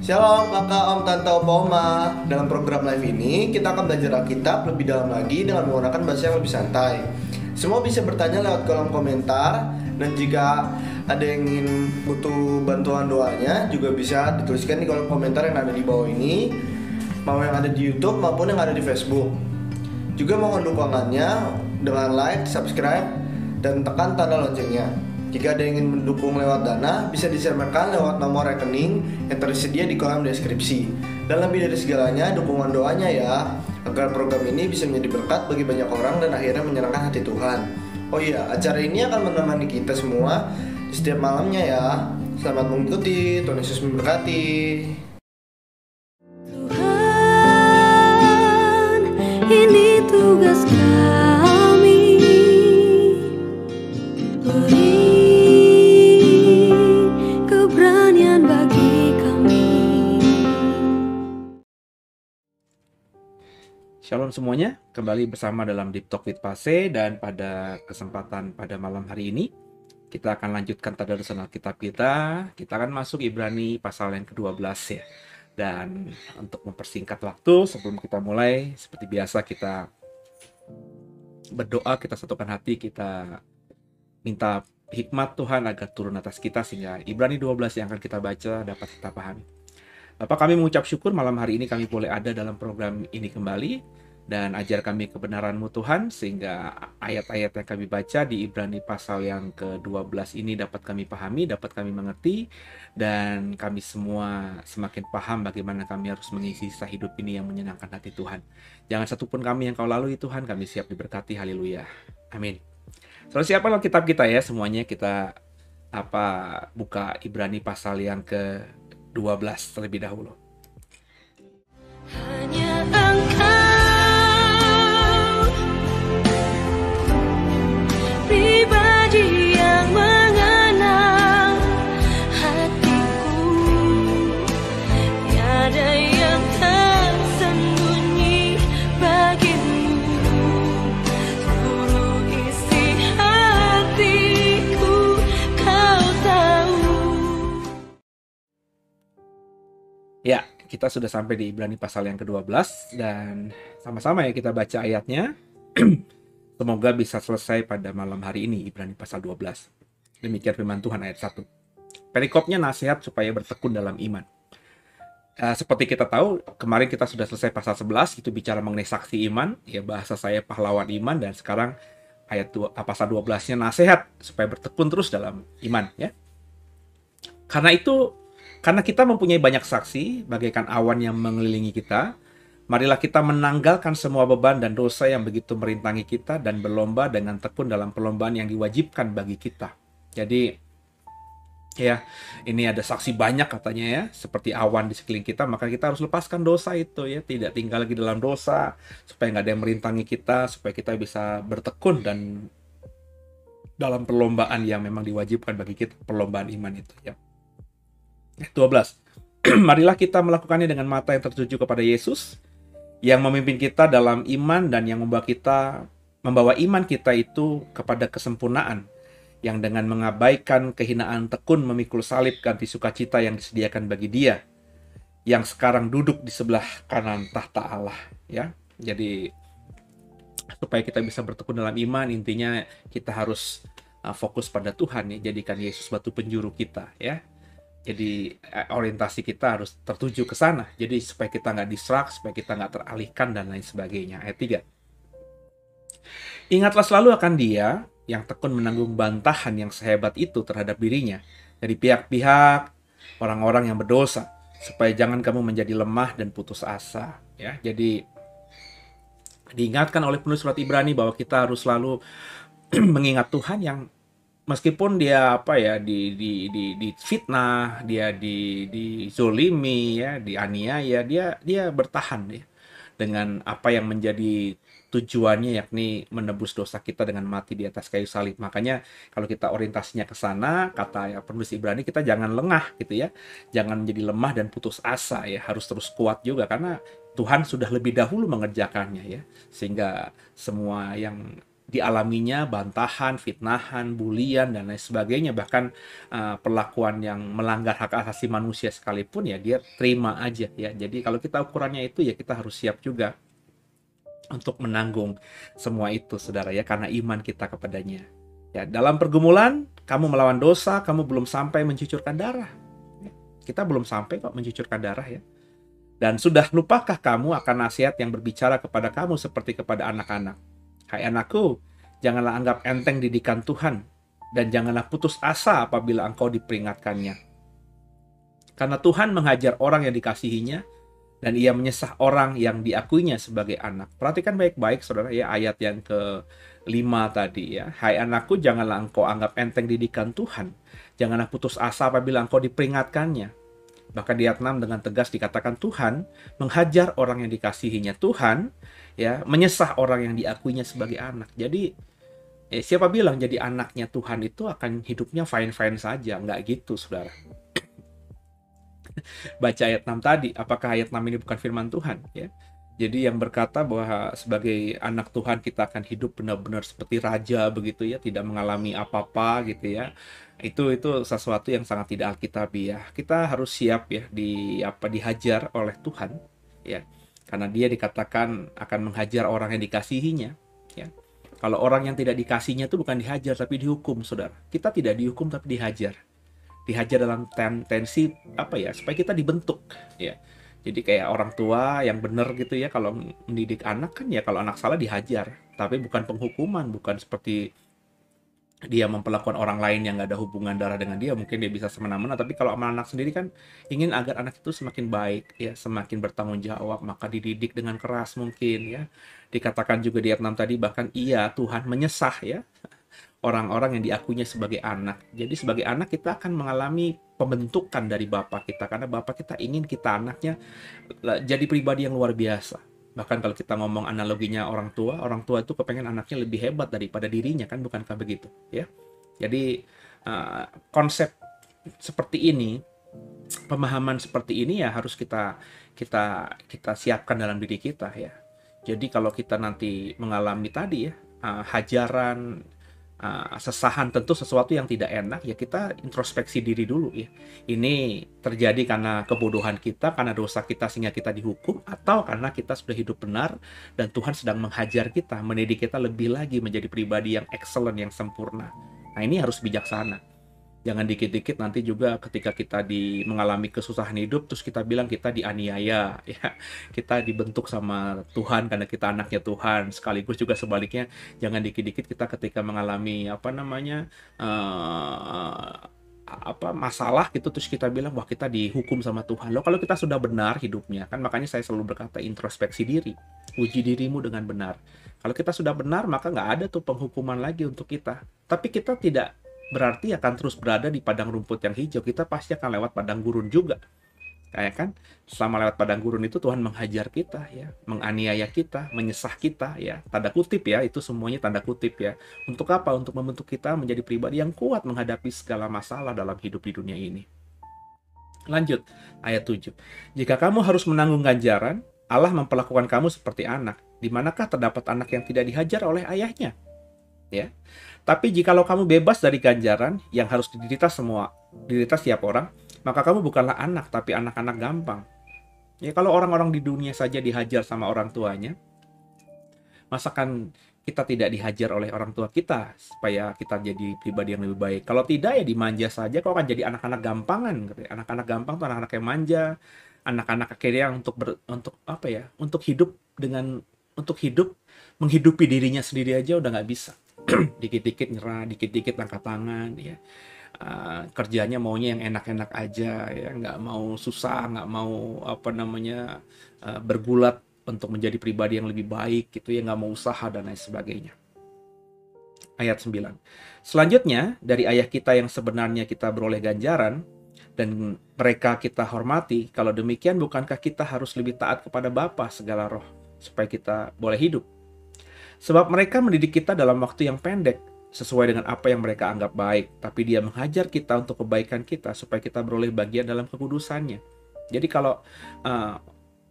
Shalom kakak, om, tante, opa, oma. Dalam program live ini kita akan belajar Alkitab lebih dalam lagi dengan menggunakan bahasa yang lebih santai. Semua bisa bertanya lewat kolom komentar. Dan jika ada yang ingin butuh bantuan doanya juga bisa dituliskan di kolom komentar yang ada di bawah ini, mau yang ada di YouTube maupun yang ada di Facebook. Juga mohon dukungannya dengan like, subscribe, dan tekan tanda loncengnya. Jika ada yang ingin mendukung lewat dana, bisa diserahkan lewat nomor rekening yang tersedia di kolom deskripsi. Dan lebih dari segalanya, dukungan doanya ya, agar program ini bisa menjadi berkat bagi banyak orang dan akhirnya menyenangkan hati Tuhan. Oh iya, acara ini akan menemani kita semua di setiap malamnya ya. Selamat mengikuti, Tuhan Yesus memberkati. Tuhan, ini tugas kami. Beri keberanian bagi kami. Shalom semuanya, kembali bersama dalam Deep Talk with Pase. Dan pada kesempatan pada malam hari ini kita akan lanjutkan tadarusan Alkitab kita. Kita akan masuk Ibrani pasal yang ke-12 ya. Dan untuk mempersingkat waktu sebelum kita mulai, seperti biasa kita berdoa, kita satukan hati, kita minta hikmat Tuhan agar turun atas kita sehingga Ibrani 12 yang akan kita baca dapat kita pahami. Bapak, kami mengucap syukur malam hari ini kami boleh ada dalam program ini kembali. Dan ajar kami kebenaran-Mu Tuhan, sehingga ayat-ayat yang kami baca di Ibrani pasal yang ke-12 ini dapat kami pahami, dapat kami mengerti, dan kami semua semakin paham bagaimana kami harus mengisi sisa hidup ini yang menyenangkan hati Tuhan. Jangan satupun kami yang Kau lalui Tuhan, kami siap diberkati, haleluya, amin. Selalu siapkan Alkitab kita ya, semuanya kita buka Ibrani pasal yang ke-12 terlebih dahulu. Hanya Engkau pribadi yang mengenal hatiku, tiada Ya, kita sudah sampai di Ibrani pasal yang ke-12 dan sama-sama ya kita baca ayatnya. Semoga bisa selesai pada malam hari ini, Ibrani pasal 12. Demikian firman Tuhan ayat 1. Perikopnya nasihat supaya bertekun dalam iman. Seperti kita tahu, kemarin kita sudah selesai pasal 11, itu bicara mengenai saksi iman, ya bahasa saya pahlawan iman, dan sekarang pasal 12-nya nasihat supaya bertekun terus dalam iman, ya. Karena kita mempunyai banyak saksi, bagaikan awan yang mengelilingi kita, marilah kita menanggalkan semua beban dan dosa yang begitu merintangi kita dan berlomba dengan tekun dalam perlombaan yang diwajibkan bagi kita. Jadi, ya, ini ada saksi banyak katanya ya, seperti awan di sekeliling kita, maka kita harus lepaskan dosa itu ya, tidak tinggal lagi dalam dosa, supaya nggak ada yang merintangi kita, supaya kita bisa bertekun dan dalam perlombaan yang memang diwajibkan bagi kita, perlombaan iman itu ya. 12. Marilah kita melakukannya dengan mata yang tertuju kepada Yesus, yang memimpin kita dalam iman dan yang membawa iman kita itu kepada kesempurnaan, yang dengan mengabaikan kehinaan tekun memikul salib ganti sukacita yang disediakan bagi Dia, yang sekarang duduk di sebelah kanan tahta Allah. Ya, jadi supaya kita bisa bertekun dalam iman, intinya kita harus fokus pada Tuhan ya, jadikan Yesus batu penjuru kita ya. Jadi orientasi kita harus tertuju ke sana. Jadi supaya kita nggak distract, supaya kita nggak teralihkan dan lain sebagainya. Ayat 3. Ingatlah selalu akan Dia yang tekun menanggung bantahan yang sehebat itu terhadap dirinya dari pihak-pihak orang-orang yang berdosa, supaya jangan kamu menjadi lemah dan putus asa. Ya, jadi diingatkan oleh penulis surat Ibrani bahwa kita harus selalu mengingat Tuhan yang meskipun dia di fitnah, dia dizolimi ya, dianiaya, dia bertahan ya dengan apa yang menjadi tujuannya, yakni menebus dosa kita dengan mati di atas kayu salib. Makanya kalau kita orientasinya ke sana, kata ya penulis Ibrani, kita jangan lengah gitu ya. Jangan menjadi lemah dan putus asa ya, harus terus kuat juga karena Tuhan sudah lebih dahulu mengerjakannya ya. Sehingga semua yang dialaminya, bantahan, fitnahan, bulian, dan lain sebagainya, bahkan perlakuan yang melanggar hak asasi manusia sekalipun ya dia terima aja ya. Jadi kalau kita ukurannya itu ya kita harus siap juga untuk menanggung semua itu saudara ya, karena iman kita kepadanya. Ya, dalam pergumulan kamu melawan dosa, kamu belum sampai mencucurkan darah. Kita belum sampai kok mencucurkan darah ya. Dan sudah lupakah kamu akan nasihat yang berbicara kepada kamu seperti kepada anak-anak? Hai anakku, janganlah anggap enteng didikan Tuhan, dan janganlah putus asa apabila engkau diperingatkannya. Karena Tuhan menghajar orang yang dikasihinya, dan Ia menyesah orang yang diakuinya sebagai anak. Perhatikan baik-baik saudara ya, ayat yang ke-5 tadi ya. Hai anakku, janganlah engkau anggap enteng didikan Tuhan, janganlah putus asa apabila engkau diperingatkannya. Bahkan di ayat 6 dengan tegas dikatakan Tuhan menghajar orang yang dikasihinya. Tuhan ya menyesah orang yang diakuinya sebagai anak. Jadi siapa bilang jadi anaknya Tuhan itu akan hidupnya fine-fine saja? Nggak gitu saudara. Baca ayat 6 tadi, apakah ayat 6 ini bukan firman Tuhan ya? Jadi yang berkata bahwa sebagai anak Tuhan kita akan hidup benar-benar seperti raja begitu ya, tidak mengalami apa-apa gitu ya. Itu sesuatu yang sangat tidak alkitabiah. Kita harus siap ya dihajar oleh Tuhan ya. Karena Dia dikatakan akan menghajar orang yang dikasihinya ya. Kalau orang yang tidak dikasihnya itu bukan dihajar tapi dihukum saudara. Kita tidak dihukum tapi dihajar. Dihajar dalam tensi supaya kita dibentuk ya. Jadi kayak orang tua yang benar gitu ya, kalau mendidik anak kan ya, kalau anak salah dihajar, tapi bukan penghukuman, bukan seperti dia memperlakukan orang lain yang nggak ada hubungan darah dengan dia, mungkin dia bisa semena-mena. Tapi kalau sama anak sendiri kan ingin agar anak itu semakin baik ya, semakin bertanggung jawab, maka dididik dengan keras mungkin ya. Dikatakan juga di ayat 6 tadi, bahkan Tuhan menyesah ya orang-orang yang diakuinya sebagai anak. Jadi sebagai anak kita akan mengalami pembentukan dari Bapa kita, karena Bapa kita ingin kita anaknya jadi pribadi yang luar biasa. Bahkan kalau kita ngomong analoginya orang tua itu kepengen anaknya lebih hebat daripada dirinya, kan bukankah begitu ya? Jadi konsep seperti ini, pemahaman seperti ini ya harus kita siapkan dalam diri kita ya. Jadi kalau kita nanti mengalami tadi ya hajaran, sesahan tentu sesuatu yang tidak enak, ya kita introspeksi diri dulu ya. Ini terjadi karena kebodohan kita, karena dosa kita sehingga kita dihukum, atau karena kita sudah hidup benar dan Tuhan sedang menghajar kita, mendidik kita lebih lagi menjadi pribadi yang excellent, yang sempurna. Nah, ini harus bijaksana. Jangan dikit-dikit nanti juga ketika kita mengalami kesusahan hidup, terus kita bilang kita dianiaya, ya. Kita dibentuk sama Tuhan karena kita anaknya Tuhan. Sekaligus juga sebaliknya, jangan dikit-dikit kita ketika mengalami masalah gitu, terus kita bilang wah kita dihukum sama Tuhan. Loh, kalau kita sudah benar hidupnya, kan makanya saya selalu berkata introspeksi diri, uji dirimu dengan benar. Kalau kita sudah benar, maka nggak ada tuh penghukuman lagi untuk kita. Tapi kita tidak berarti akan terus berada di padang rumput yang hijau. Kita pasti akan lewat padang gurun juga. Kayak kan, selama lewat padang gurun itu Tuhan menghajar kita ya, menganiaya kita, menyesah kita ya. Tanda kutip ya, itu semuanya tanda kutip ya. Untuk apa? Untuk membentuk kita menjadi pribadi yang kuat menghadapi segala masalah dalam hidup di dunia ini. Lanjut, ayat 7. Jika kamu harus menanggung ganjaran, Allah memperlakukan kamu seperti anak. Di manakah terdapat anak yang tidak dihajar oleh ayahnya? Ya. Tapi jikalau kamu bebas dari ganjaran yang harus diderita setiap orang, maka kamu bukanlah anak, tapi anak-anak gampang. Ya, kalau orang-orang di dunia saja dihajar sama orang tuanya, masakan kita tidak dihajar oleh orang tua kita supaya kita jadi pribadi yang lebih baik? Kalau tidak ya dimanja saja, kau akan jadi anak-anak gampangan. Anak-anak gampang tuh anak-anak yang manja, anak-anak akhirnya untuk hidup menghidupi dirinya sendiri aja udah nggak bisa. Dikit-dikit nyerah, dikit-dikit angkat tangan ya. Kerjanya maunya yang enak-enak aja ya, nggak mau susah, nggak mau bergulat untuk menjadi pribadi yang lebih baik gitu ya, nggak mau usaha dan lain sebagainya. Ayat 9. Selanjutnya, dari ayah kita yang sebenarnya kita beroleh ganjaran dan mereka kita hormati, kalau demikian bukankah kita harus lebih taat kepada Bapa segala roh supaya kita boleh hidup? Sebab mereka mendidik kita dalam waktu yang pendek, sesuai dengan apa yang mereka anggap baik. Tapi Dia menghajar kita untuk kebaikan kita, supaya kita beroleh bagian dalam kekudusannya. Jadi kalau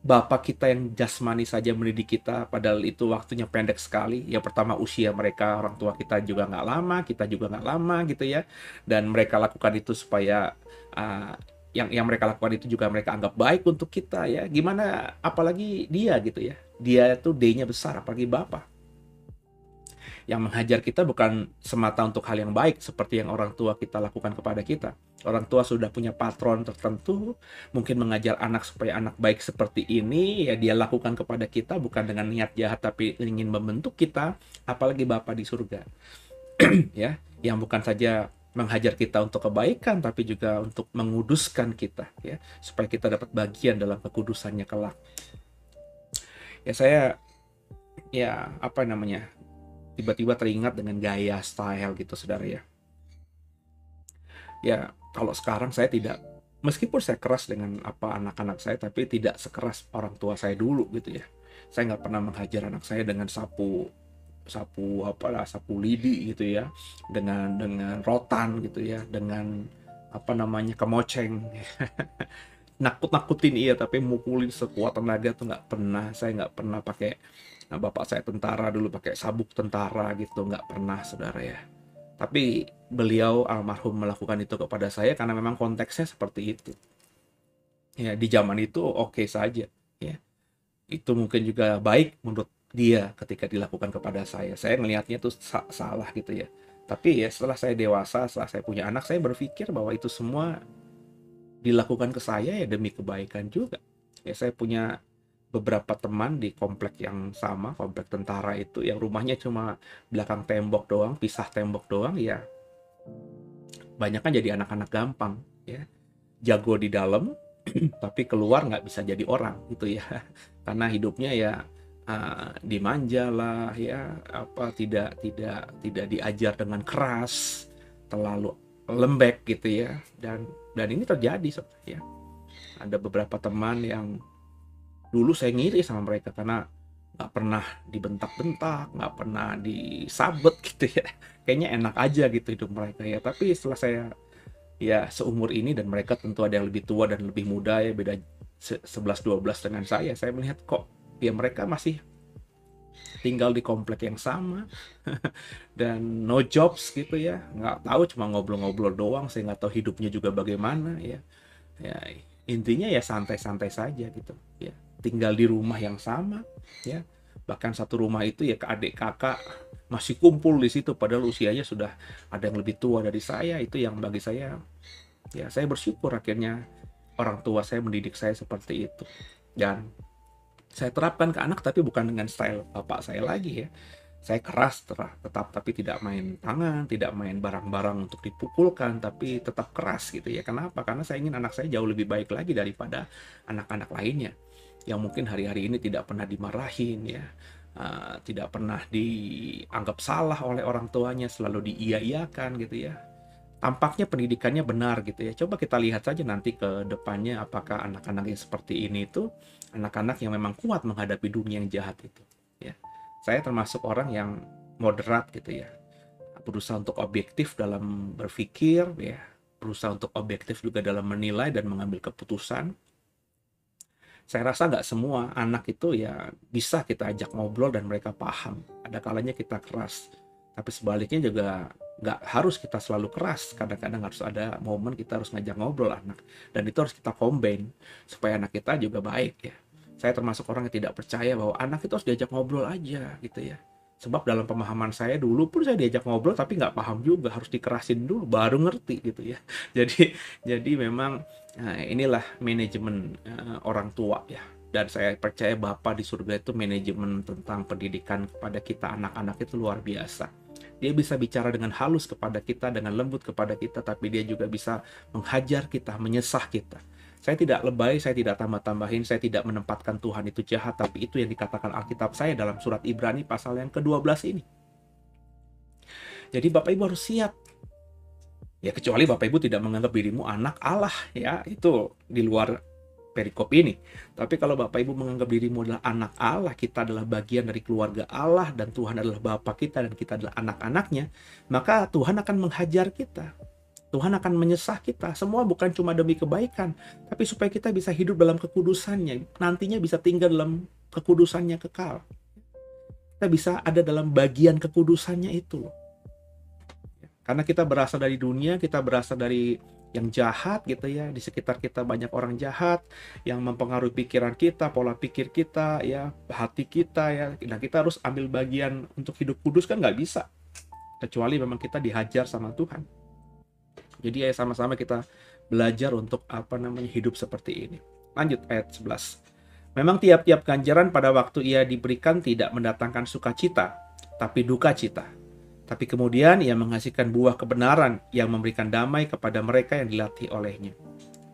Bapa kita yang jasmani saja mendidik kita, padahal itu waktunya pendek sekali. Yang pertama usia mereka, orang tua kita juga nggak lama, kita juga nggak lama gitu ya. Dan mereka lakukan itu supaya yang mereka lakukan itu juga mereka anggap baik untuk kita ya. Gimana apalagi Dia gitu ya. Dia itu D-nya besar, apalagi Bapa. Yang menghajar kita bukan semata untuk hal yang baik seperti yang orang tua kita lakukan kepada kita. Orang tua sudah punya patron tertentu, mungkin mengajar anak supaya anak baik seperti ini, ya dia lakukan kepada kita bukan dengan niat jahat tapi ingin membentuk kita, apalagi Bapa di surga. Ya, yang bukan saja menghajar kita untuk kebaikan tapi juga untuk menguduskan kita ya, supaya kita dapat bagian dalam kekudusannya kelak. Ya saya tiba-tiba teringat dengan gaya style gitu saudara ya. Ya kalau sekarang saya tidak, meskipun saya keras dengan anak-anak saya, tapi tidak sekeras orang tua saya dulu gitu ya. Saya nggak pernah menghajar anak saya dengan sapu lidi gitu ya, dengan rotan gitu ya, dengan kemoceng. Nakut-nakutin iya, tapi mukulin sekuat tenaga tuh nggak pernah. Saya nggak pernah pakai. Nah, bapak saya tentara dulu pakai sabuk tentara gitu, nggak pernah saudara ya. Tapi beliau almarhum melakukan itu kepada saya karena memang konteksnya seperti itu. Ya di zaman itu oke saja ya. Itu mungkin juga baik menurut dia ketika dilakukan kepada saya. Saya melihatnya itu salah gitu ya. Tapi ya setelah saya dewasa, setelah saya punya anak, saya berpikir bahwa itu semua dilakukan ke saya ya demi kebaikan juga. Ya saya punya beberapa teman di komplek yang sama, komplek tentara itu, yang rumahnya cuma belakang tembok doang, pisah tembok doang ya. Banyak kan jadi anak-anak gampang ya. Jago di dalam tapi keluar nggak bisa jadi orang gitu ya. Karena hidupnya ya dimanja lah ya, tidak diajar dengan keras, terlalu lembek gitu ya. Dan ini terjadi ya. Ada beberapa teman yang dulu saya ngiri sama mereka karena nggak pernah dibentak-bentak, nggak pernah disabet gitu ya. Kayaknya enak aja gitu hidup mereka ya. Tapi setelah saya ya seumur ini, dan mereka tentu ada yang lebih tua dan lebih muda ya, beda 11-12 dengan saya melihat kok ya mereka masih tinggal di komplek yang sama, dan no jobs gitu ya, nggak tahu, cuma ngobrol-ngobrol doang, saya nggak tahu hidupnya juga bagaimana ya. Ya intinya ya santai-santai saja gitu ya, tinggal di rumah yang sama ya, bahkan satu rumah itu ya, ke adik kakak masih kumpul di situ padahal usianya sudah ada yang lebih tua dari saya. Itu yang bagi saya, ya saya bersyukur akhirnya orang tua saya mendidik saya seperti itu, dan saya terapkan ke anak, tapi bukan dengan style bapak saya lagi ya. Saya keras tetap, tapi tidak main tangan, tidak main barang-barang untuk dipukulkan, tapi tetap keras gitu ya. Kenapa? Karena saya ingin anak saya jauh lebih baik lagi daripada anak-anak lainnya yang mungkin hari-hari ini tidak pernah dimarahin ya, tidak pernah dianggap salah oleh orang tuanya, selalu diiya-iyakan gitu ya. Tampaknya pendidikannya benar gitu ya. Coba kita lihat saja nanti ke depannya, apakah anak-anak yang seperti ini itu anak-anak yang memang kuat menghadapi dunia yang jahat itu ya. Saya termasuk orang yang moderat gitu ya, berusaha untuk objektif dalam berpikir ya, berusaha untuk objektif juga dalam menilai dan mengambil keputusan. Saya rasa nggak semua anak itu ya bisa kita ajak ngobrol dan mereka paham. Ada kalanya kita keras, tapi sebaliknya juga nggak harus kita selalu keras. Kadang-kadang harus ada momen kita harus ngajak ngobrol anak, dan itu harus kita combine supaya anak kita juga baik ya. Saya termasuk orang yang tidak percaya bahwa anak itu harus diajak ngobrol aja gitu ya. Sebab dalam pemahaman saya dulu pun saya diajak ngobrol tapi nggak paham juga, harus dikerasin dulu baru ngerti gitu ya. Jadi memang inilah manajemen orang tua ya. Dan saya percaya Bapa di surga itu manajemen tentang pendidikan kepada kita anak-anak itu luar biasa. Dia bisa bicara dengan halus kepada kita, dengan lembut kepada kita, tapi dia juga bisa menghajar kita, menyesah kita. Saya tidak lebay, saya tidak tambah-tambahin, saya tidak menempatkan Tuhan itu jahat, tapi itu yang dikatakan Alkitab saya dalam surat Ibrani pasal yang ke-12 ini. Jadi Bapak Ibu harus siap. Ya kecuali Bapak Ibu tidak menganggap dirimu anak Allah ya, itu di luar perikop ini. Tapi kalau Bapak Ibu menganggap dirimu adalah anak Allah, kita adalah bagian dari keluarga Allah, dan Tuhan adalah Bapa kita dan kita adalah anak-anaknya, maka Tuhan akan menghajar kita. Tuhan akan menyesah kita. Semua bukan cuma demi kebaikan, tapi supaya kita bisa hidup dalam kekudusannya. Nantinya bisa tinggal dalam kekudusannya kekal. Kita bisa ada dalam bagian kekudusannya itu. Karena kita berasal dari dunia, kita berasal dari yang jahat gitu ya. Di sekitar kita banyak orang jahat yang mempengaruhi pikiran kita, pola pikir kita ya, hati kita ya. Nah kita harus ambil bagian untuk hidup kudus kan nggak bisa. Kecuali memang kita dihajar sama Tuhan. Jadi ya sama-sama kita belajar untuk hidup seperti ini. Lanjut ayat 11. Memang tiap-tiap ganjaran pada waktu ia diberikan tidak mendatangkan sukacita, tapi duka cita. Tapi kemudian ia menghasilkan buah kebenaran yang memberikan damai kepada mereka yang dilatih olehnya.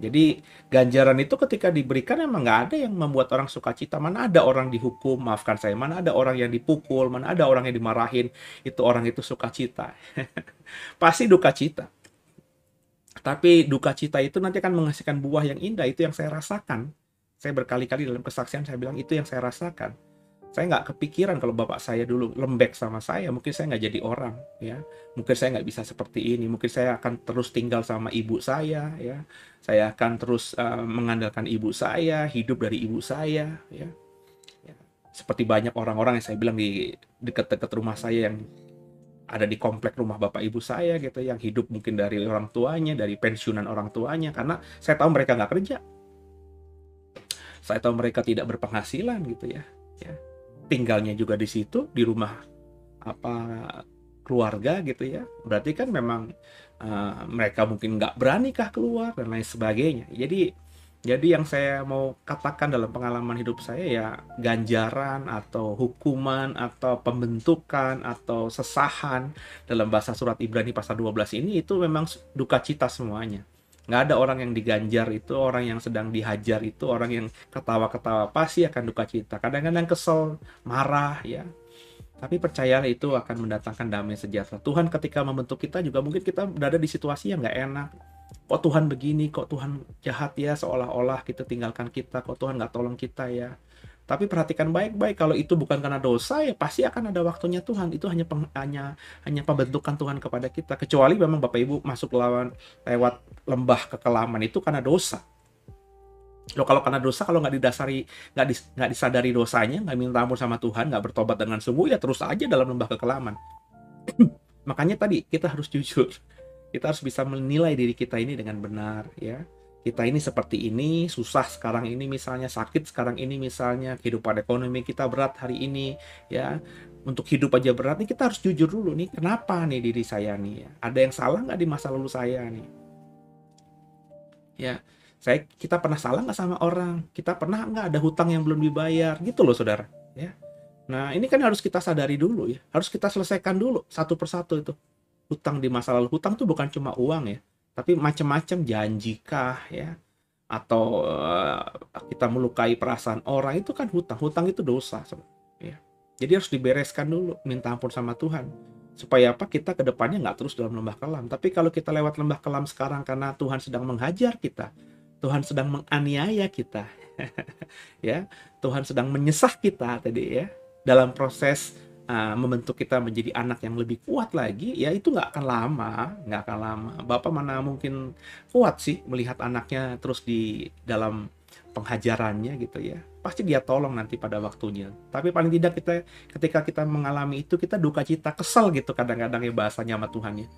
Jadi ganjaran itu ketika diberikan emang nggak ada yang membuat orang sukacita. Mana ada orang dihukum, maafkan saya, mana ada orang yang dipukul, mana ada orang yang dimarahin, itu orang itu sukacita. Pasti duka cita. Tapi duka cita itu nanti akan menghasilkan buah yang indah. Itu yang saya rasakan. Saya berkali-kali dalam kesaksian saya bilang itu yang saya rasakan. Saya nggak kepikiran kalau bapak saya dulu lembek sama saya, mungkin saya nggak jadi orang ya. Mungkin saya nggak bisa seperti ini. Mungkin saya akan terus tinggal sama ibu saya ya. Saya akan terus mengandalkan ibu saya, hidup dari ibu saya ya. Seperti banyak orang-orang yang saya bilang di dekat-dekat rumah saya yang ada di komplek rumah bapak ibu saya gitu, yang hidup mungkin dari orang tuanya, dari pensiunan orang tuanya, karena saya tahu mereka nggak kerja, saya tahu mereka tidak berpenghasilan gitu ya, tinggalnya juga di situ di rumah keluarga gitu ya, berarti kan memang mereka mungkin nggak beranikah keluar dan lain sebagainya. Jadi yang saya mau katakan dalam pengalaman hidup saya ya, ganjaran atau hukuman atau pembentukan atau sesahan dalam bahasa surat Ibrani pasal 12 ini itu memang duka cita semuanya. Nggak ada orang yang diganjar itu, orang yang sedang dihajar itu, orang yang ketawa-ketawa, pasti akan duka cita. Kadang-kadang kesel, marah ya. Tapi percayalah itu akan mendatangkan damai sejahtera. Tuhan ketika membentuk kita juga mungkin kita berada di situasi yang nggak enak. Kok Tuhan begini, kok Tuhan jahat ya, seolah-olah kita tinggalkan kita, kok Tuhan nggak tolong kita ya. Tapi perhatikan baik-baik, kalau itu bukan karena dosa ya pasti akan ada waktunya Tuhan. Itu hanya pembentukan Tuhan kepada kita. Kecuali memang Bapak Ibu masuk lewat lembah kekelaman itu karena dosa. Loh, kalau karena dosa, kalau nggak didasari, nggak disadari dosanya, nggak minta ampun sama Tuhan, nggak bertobat dengan sungguh, ya terus aja dalam lembah kekelaman. Makanya tadi kita harus jujur, kita harus bisa menilai diri kita ini dengan benar, ya. Kita ini seperti ini, susah sekarang ini misalnya, sakit sekarang ini misalnya, kehidupan ekonomi kita berat hari ini, ya. Untuk hidup aja berat nih, kita harus jujur dulu nih, kenapa nih diri saya nih, ya. Ada yang salah nggak di masa lalu saya nih? Ya, kita pernah salah nggak sama orang? Kita pernah nggak ada hutang yang belum dibayar? Gitu loh, saudara. Ya. Nah, ini kan harus kita sadari dulu ya. Harus kita selesaikan dulu satu persatu itu. Hutang di masa lalu. Hutang tuh bukan cuma uang ya, tapi macam-macam, janjikah ya, atau kita melukai perasaan orang, itu kan hutang. Hutang itu dosa, ya. Jadi harus dibereskan dulu, minta ampun sama Tuhan. Supaya apa? Kita ke depannya nggak terus dalam lembah kelam. Tapi kalau kita lewat lembah kelam sekarang karena Tuhan sedang menghajar kita, Tuhan sedang menganiaya kita, ya, Tuhan sedang menyesah kita tadi ya, dalam proses membentuk kita menjadi anak yang lebih kuat lagi, ya itu nggak akan lama. Bapak mana mungkin kuat sih melihat anaknya terus di dalam penghajarannya gitu ya. Pasti dia tolong nanti pada waktunya. Tapi paling tidak ketika kita mengalami itu, kita duka cita, kesel gitu kadang-kadang ya bahasanya sama Tuhan ya.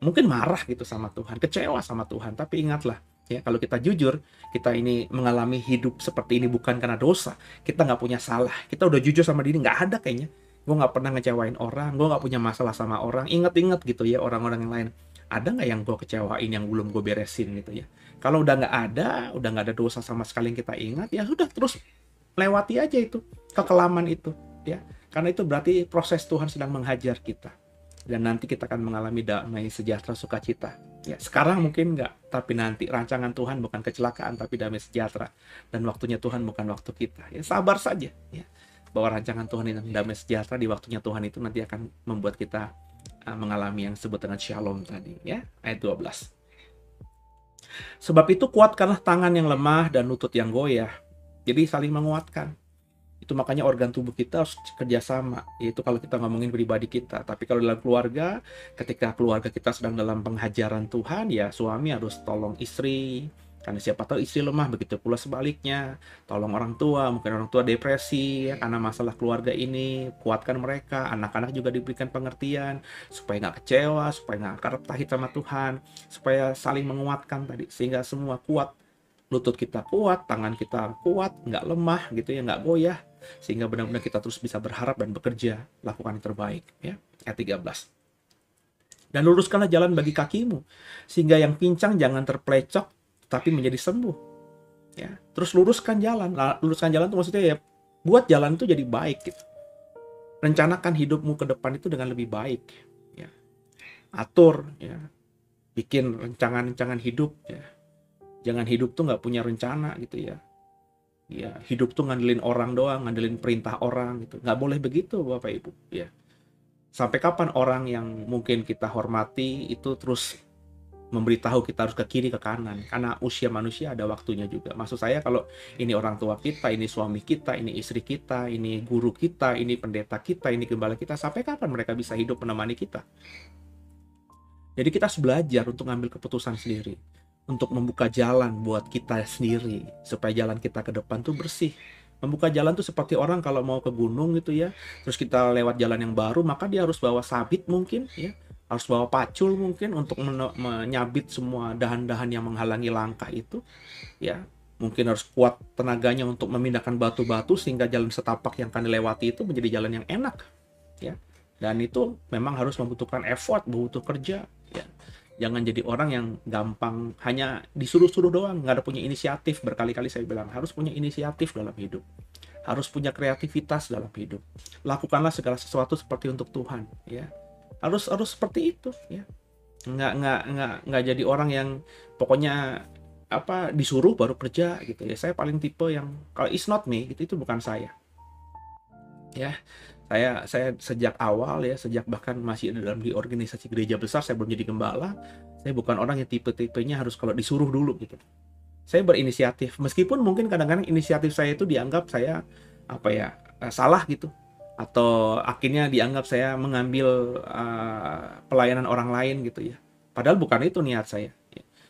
Mungkin marah gitu sama Tuhan, kecewa sama Tuhan. Tapi ingatlah, ya, kalau kita jujur, kita ini mengalami hidup seperti ini bukan karena dosa. Kita nggak punya salah. Kita udah jujur sama diri, nggak ada kayaknya. Gue nggak pernah ngecewain orang, gue nggak punya masalah sama orang. Ingat-ingat gitu ya orang-orang yang lain. Ada nggak yang gue kecewain yang belum gue beresin gitu ya. Kalau udah nggak ada dosa sama sekali yang kita ingat, ya sudah terus lewati aja itu, kekelaman itu. Ya, karena itu berarti proses Tuhan sedang menghajar kita. Dan nanti kita akan mengalami damai sejahtera sukacita. Ya, sekarang mungkin enggak, tapi nanti rancangan Tuhan bukan kecelakaan tapi damai sejahtera, dan waktunya Tuhan bukan waktu kita. Ya, sabar saja ya. Bahwa rancangan Tuhan yang damai sejahtera di waktunya Tuhan itu nanti akan membuat kita mengalami yang disebut dengan shalom tadi ya, ayat 12. Sebab itu kuatkanlah tangan yang lemah dan lutut yang goyah. Jadi saling menguatkan. Itu makanya organ tubuh kita harus kerjasama, yaitu kalau kita ngomongin pribadi kita. Tapi kalau dalam keluarga, ketika keluarga kita sedang dalam penghajaran Tuhan, ya suami harus tolong istri, karena siapa tahu istri lemah, begitu pula sebaliknya. Tolong orang tua, mungkin orang tua depresi ya, karena masalah keluarga ini, kuatkan mereka. Anak-anak juga diberikan pengertian, supaya nggak kecewa, supaya nggak karep-tahit sama Tuhan, supaya saling menguatkan tadi, sehingga semua kuat. Lutut kita kuat, tangan kita kuat, nggak lemah gitu ya, nggak goyah, sehingga benar-benar kita terus bisa berharap dan bekerja, lakukan yang terbaik ya. Ayat 13. Dan luruskanlah jalan bagi kakimu, sehingga yang pincang jangan terpelecok, tapi menjadi sembuh ya. Terus luruskan jalan itu maksudnya ya, buat jalan itu jadi baik gitu. Rencanakan hidupmu ke depan itu dengan lebih baik ya. Atur ya, bikin rancangan hidup ya. Jangan hidup tuh nggak punya rencana gitu ya. Ya, hidup tuh ngandelin orang doang, ngandelin perintah orang gitu. Nggak boleh begitu Bapak Ibu ya. Sampai kapan orang yang mungkin kita hormati itu terus memberitahu kita harus ke kiri ke kanan? Karena usia manusia ada waktunya juga. Maksud saya kalau ini orang tua kita, ini suami kita, ini istri kita, ini guru kita, ini pendeta kita, ini gembala kita, sampai kapan mereka bisa hidup menemani kita? Jadi kita harus belajar untuk ngambil keputusan sendiri, untuk membuka jalan buat kita sendiri, supaya jalan kita ke depan tuh bersih. Membuka jalan tuh seperti orang kalau mau ke gunung gitu ya, terus kita lewat jalan yang baru, maka dia harus bawa sabit mungkin ya, harus bawa pacul mungkin untuk menyabit semua dahan-dahan yang menghalangi langkah itu ya. Mungkin harus kuat tenaganya untuk memindahkan batu-batu sehingga jalan setapak yang akan dilewati itu menjadi jalan yang enak ya. Dan itu memang harus membutuhkan effort, butuh kerja ya. Jangan jadi orang yang gampang hanya disuruh-suruh doang, nggak ada punya inisiatif. Berkali-kali saya bilang, harus punya inisiatif dalam hidup. Harus punya kreativitas dalam hidup. Lakukanlah segala sesuatu seperti untuk Tuhan, ya. Harus seperti itu, ya. Nggak jadi orang yang pokoknya disuruh baru kerja gitu ya. Saya paling tipe yang kalau it's not me gitu, itu bukan saya. Ya. Saya sejak awal ya, sejak bahkan masih dalam di organisasi gereja besar, saya belum jadi gembala, saya bukan orang yang tipe-tipenya harus kalau disuruh dulu gitu. Saya berinisiatif, meskipun mungkin kadang-kadang inisiatif saya itu dianggap saya salah gitu, atau akhirnya dianggap saya mengambil pelayanan orang lain gitu ya. Padahal bukan itu niat saya.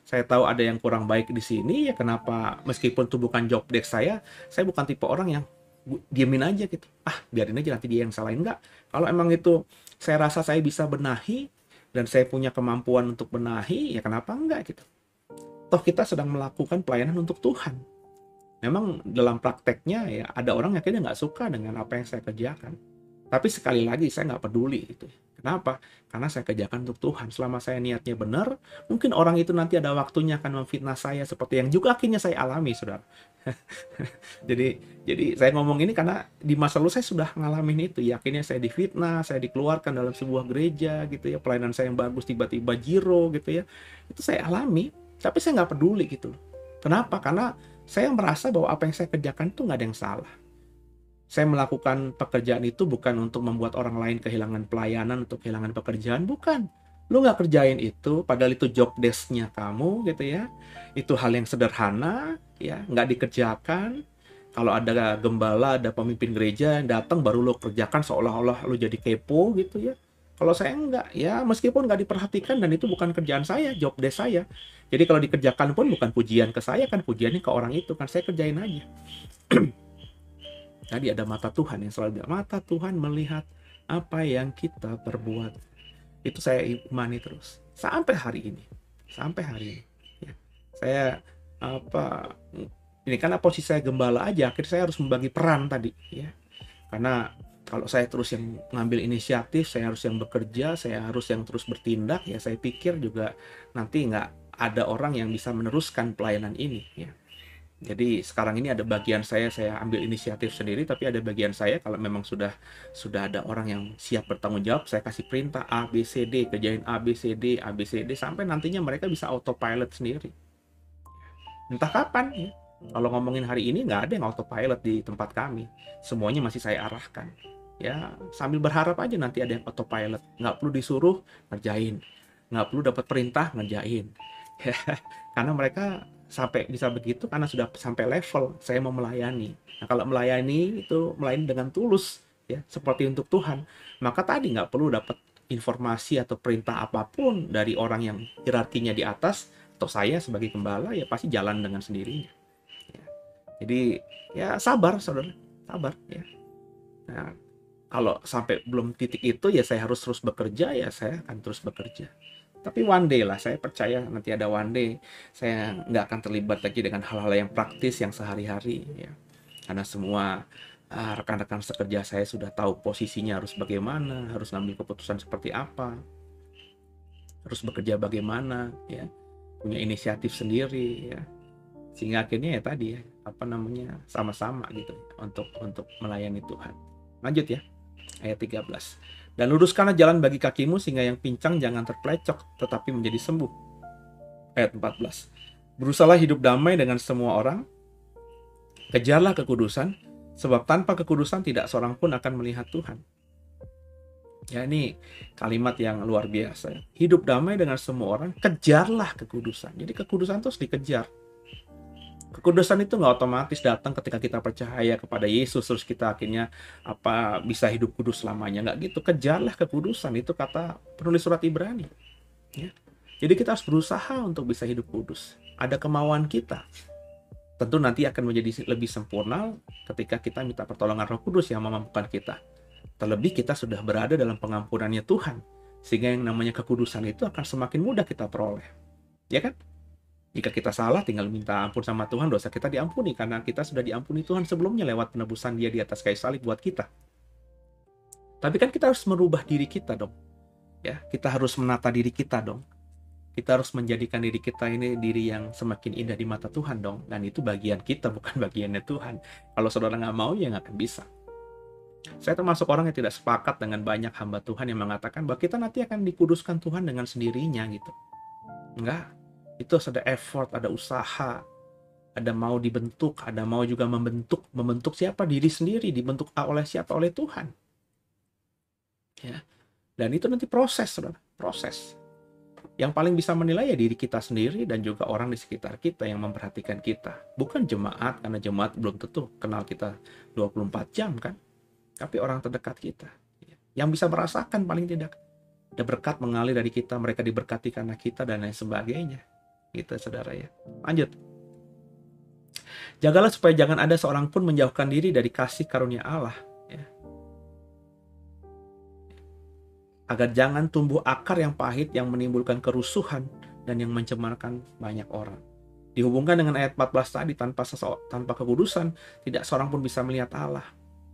Saya tahu ada yang kurang baik di sini, ya kenapa meskipun itu bukan job desk saya bukan tipe orang yang diemin aja gitu. Biarin aja nanti dia yang salahin. Enggak. Kalau emang itu saya rasa saya bisa benahi dan saya punya kemampuan untuk benahi, ya kenapa enggak gitu. Toh kita sedang melakukan pelayanan untuk Tuhan. Memang dalam prakteknya ya ada orang yang akhirnya nggak suka dengan apa yang saya kerjakan. Tapi sekali lagi saya nggak peduli gitu. Kenapa? Karena saya kerjakan untuk Tuhan. Selama saya niatnya benar, mungkin orang itu nanti ada waktunya akan memfitnah saya seperti yang juga akhirnya saya alami, saudara. jadi saya ngomong ini karena di masa lalu saya sudah ngalamin itu. Ya, akhirnya saya difitnah, saya dikeluarkan dalam sebuah gereja gitu ya. Pelayanan saya yang bagus tiba-tiba zero gitu ya. Itu saya alami, tapi saya nggak peduli gitu. Kenapa? Karena saya merasa bahwa apa yang saya kerjakan itu nggak ada yang salah. Saya melakukan pekerjaan itu bukan untuk membuat orang lain kehilangan pelayanan, untuk kehilangan pekerjaan, bukan. Lu nggak kerjain itu, padahal itu job desk-nya kamu gitu ya. Itu hal yang sederhana, ya, nggak dikerjakan. Kalau ada gembala, ada pemimpin gereja yang datang baru lu kerjakan seolah-olah lu jadi kepo gitu ya. Kalau saya enggak, ya meskipun nggak diperhatikan dan itu bukan kerjaan saya, job desk saya. Jadi kalau dikerjakan pun bukan pujian ke saya, kan pujiannya ke orang itu, kan saya kerjain aja. Tadi ada mata Tuhan yang selalu bilang, mata Tuhan melihat apa yang kita perbuat. Itu saya imani terus sampai hari ini. Sampai hari ini. Ya. Saya ini karena posisi saya gembala aja, akhirnya saya harus membagi peran tadi. Ya. Karena kalau saya terus yang ngambil inisiatif, saya harus yang bekerja, saya harus yang terus bertindak, ya saya pikir juga nanti nggak ada orang yang bisa meneruskan pelayanan ini. Ya. Jadi sekarang ini ada bagian saya ambil inisiatif sendiri, tapi ada bagian saya kalau memang sudah ada orang yang siap bertanggung jawab, saya kasih perintah A, B, C, D, kerjain A, B, C, D, A, B, C, D, sampai nantinya mereka bisa autopilot sendiri. Entah kapan ya. Kalau ngomongin hari ini nggak ada yang autopilot di tempat kami, semuanya masih saya arahkan. Ya sambil berharap aja nanti ada yang autopilot, nggak perlu disuruh ngerjain, nggak perlu dapat perintah ngerjain. Karena mereka sampai bisa begitu karena sudah sampai level saya mau melayani. Nah kalau melayani itu melayani dengan tulus ya seperti untuk Tuhan, maka tadi nggak perlu dapat informasi atau perintah apapun dari orang yang hierarkinya di atas atau saya sebagai gembala, ya pasti jalan dengan sendirinya ya. Jadi ya sabar saudara, sabar ya. Nah kalau sampai belum titik itu ya saya harus terus bekerja, ya saya akan terus bekerja. Tapi one day lah, saya percaya nanti ada one day saya nggak akan terlibat lagi dengan hal-hal yang praktis yang sehari-hari ya. Karena semua rekan-rekan sekerja saya sudah tahu posisinya harus bagaimana, harus ngambil keputusan seperti apa, harus bekerja bagaimana ya, punya inisiatif sendiri ya. Sehingga akhirnya ya tadi ya, sama-sama gitu untuk melayani Tuhan. Lanjut ya, ayat 13. Dan luruskanlah jalan bagi kakimu sehingga yang pincang jangan terpelecok tetapi menjadi sembuh. Ayat 14. Berusahalah hidup damai dengan semua orang. Kejarlah kekudusan, sebab tanpa kekudusan tidak seorang pun akan melihat Tuhan. Ya ini kalimat yang luar biasa. Hidup damai dengan semua orang, kejarlah kekudusan. Jadi kekudusan itu harus dikejar. Kekudusan itu nggak otomatis datang ketika kita percaya kepada Yesus terus kita akhirnya bisa hidup kudus selamanya, nggak gitu. Kejarlah kekudusan, itu kata penulis surat Ibrani ya. Jadi kita harus berusaha untuk bisa hidup kudus. Ada kemauan kita, tentu nanti akan menjadi lebih sempurna ketika kita minta pertolongan Roh Kudus yang memampukan kita. Terlebih kita sudah berada dalam pengampunannya Tuhan, sehingga yang namanya kekudusan itu akan semakin mudah kita peroleh, ya kan? Jika kita salah, tinggal minta ampun sama Tuhan, dosa kita diampuni karena kita sudah diampuni Tuhan sebelumnya lewat penebusan Dia di atas kayu salib buat kita. Tapi kan kita harus merubah diri kita dong. Ya, kita harus menata diri kita dong. Kita harus menjadikan diri kita ini diri yang semakin indah di mata Tuhan dong. Dan itu bagian kita, bukan bagiannya Tuhan. Kalau saudara nggak mau, ya nggak akan bisa. Saya termasuk orang yang tidak sepakat dengan banyak hamba Tuhan yang mengatakan bahwa kita nanti akan dikuduskan Tuhan dengan sendirinya gitu. Enggak. Itu ada effort, ada usaha, ada mau dibentuk, ada mau juga membentuk siapa? Diri sendiri, dibentuk oleh siapa? Oleh Tuhan. Ya. Dan itu nanti proses, saudara, proses. Yang paling bisa menilai ya diri kita sendiri dan juga orang di sekitar kita yang memperhatikan kita. Bukan jemaat, karena jemaat belum tentu kenal kita 24 jam kan. Tapi orang terdekat kita. Yang bisa merasakan paling tidak. Ada berkat mengalir dari kita, mereka diberkati karena kita dan lain sebagainya. gitu saudara ya. Lanjut. Jagalah supaya jangan ada seorang pun menjauhkan diri dari kasih karunia Allah, ya. Agar jangan tumbuh akar yang pahit yang menimbulkan kerusuhan dan yang mencemarkan banyak orang. Dihubungkan dengan ayat 14 tadi, tanpa kekudusan tidak seorang pun bisa melihat Allah,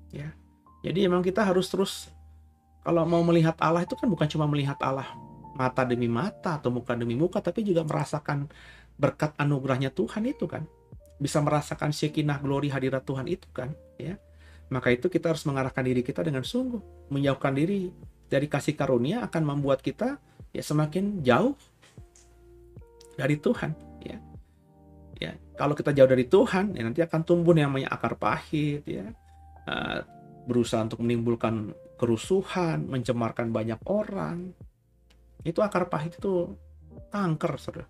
ya. Jadi memang kita harus terus, kalau mau melihat Allah itu kan bukan cuma melihat Allah mata demi mata atau muka demi muka, tapi juga merasakan berkat anugerahnya Tuhan itu kan. Bisa merasakan syekinah glory hadirat Tuhan itu kan, ya. Maka itu kita harus mengarahkan diri kita dengan sungguh. Menjauhkan diri dari kasih karunia akan membuat kita ya semakin jauh dari Tuhan, ya. Ya, kalau kita jauh dari Tuhan, ya nanti akan tumbuh yang namanya akar pahit, ya. Berusaha untuk menimbulkan kerusuhan, mencemarkan banyak orang. Itu akar pahit, itu kanker, saudara.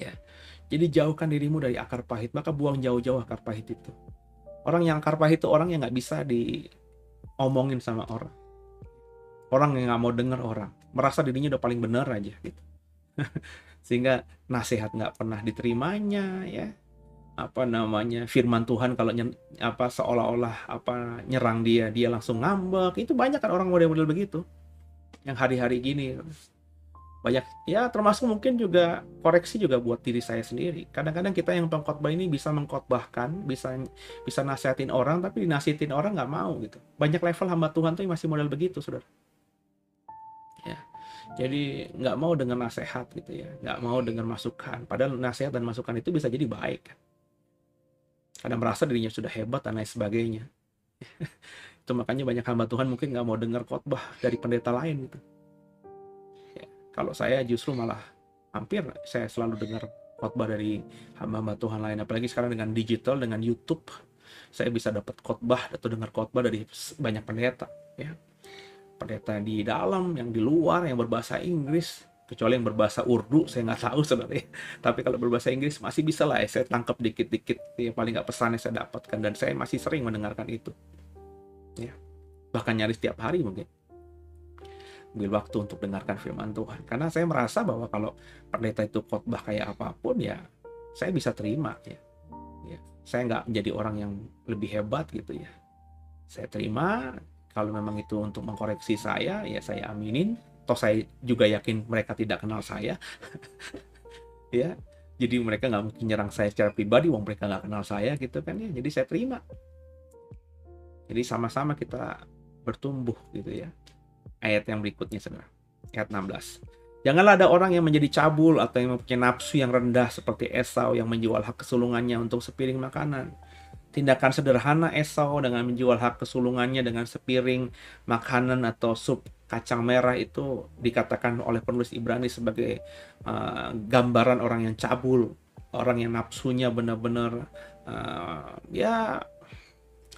Ya. Jadi jauhkan dirimu dari akar pahit, maka buang jauh-jauh akar pahit itu. Orang yang akar pahit itu orang yang nggak bisa diomongin sama orang. Orang yang nggak mau dengar orang, merasa dirinya udah paling benar aja gitu. Sehingga nasihat nggak pernah diterimanya, ya. Firman Tuhan kalau seolah-olah nyerang dia langsung ngambek. Itu banyak kan orang model-model begitu. Yang hari-hari gini banyak, ya, termasuk mungkin juga koreksi juga buat diri saya sendiri. Kadang-kadang kita yang pengkhotbah ini bisa mengkhotbahkan, bisa nasihatin orang, tapi dinasihatin orang nggak mau gitu. Banyak level hamba Tuhan tuh masih model begitu, saudara. Ya, jadi nggak mau dengar nasihat gitu ya, nggak mau dengar masukan. Padahal nasihat dan masukan itu bisa jadi baik. Kadang merasa dirinya sudah hebat dan lain sebagainya. Itu makanya banyak hamba Tuhan mungkin nggak mau dengar khotbah dari pendeta lain gitu. Kalau saya justru malah hampir saya selalu dengar khotbah dari hamba-hamba Tuhan lain. Apalagi sekarang dengan digital, dengan YouTube, saya bisa dapat khotbah atau dengar khotbah dari banyak pendeta, ya. Pendeta di dalam, yang di luar, yang berbahasa Inggris, kecuali yang berbahasa Urdu, saya nggak tahu sebenarnya. Tapi kalau berbahasa Inggris masih bisa lah, saya tangkap dikit-dikit. Ya, paling nggak pesannya saya dapatkan, dan saya masih sering mendengarkan itu. Ya, bahkan nyaris setiap hari mungkin. Ambil waktu untuk dengarkan firman Tuhan, karena saya merasa bahwa kalau pendeta itu khotbah kayak apapun ya saya bisa terima, ya. Saya nggak menjadi orang yang lebih hebat gitu ya, saya terima. Kalau memang itu untuk mengkoreksi saya, ya saya aminin. Toh saya juga yakin mereka tidak kenal saya. Ya, jadi mereka nggak mungkin nyerang saya secara pribadi, wong mereka nggak kenal saya gitu kan ya. Jadi saya terima. Jadi sama-sama kita bertumbuh gitu ya. Ayat yang berikutnya, saudara. Ayat 16. Janganlah ada orang yang menjadi cabul atau yang mempunyai nafsu yang rendah seperti Esau yang menjual hak kesulungannya untuk sepiring makanan. Tindakan sederhana Esau dengan menjual hak kesulungannya dengan sepiring makanan atau sup kacang merah itu dikatakan oleh penulis Ibrani sebagai gambaran orang yang cabul, orang yang nafsunya benar-benar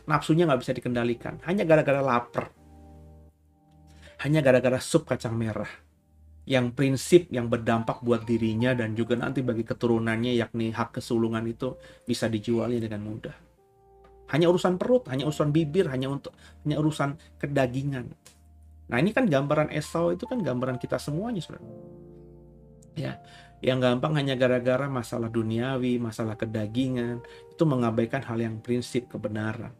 nafsunya nggak bisa dikendalikan, hanya gara-gara lapar. Hanya gara-gara sup kacang merah yang prinsip yang berdampak buat dirinya dan juga nanti bagi keturunannya, yakni hak kesulungan itu bisa dijualnya dengan mudah. Hanya urusan perut, hanya urusan bibir, hanya urusan kedagingan. Nah, ini kan gambaran Esau, itu kan gambaran kita semuanya, saudara. Ya, yang gampang hanya gara-gara masalah duniawi, masalah kedagingan, itu mengabaikan hal yang prinsip kebenaran.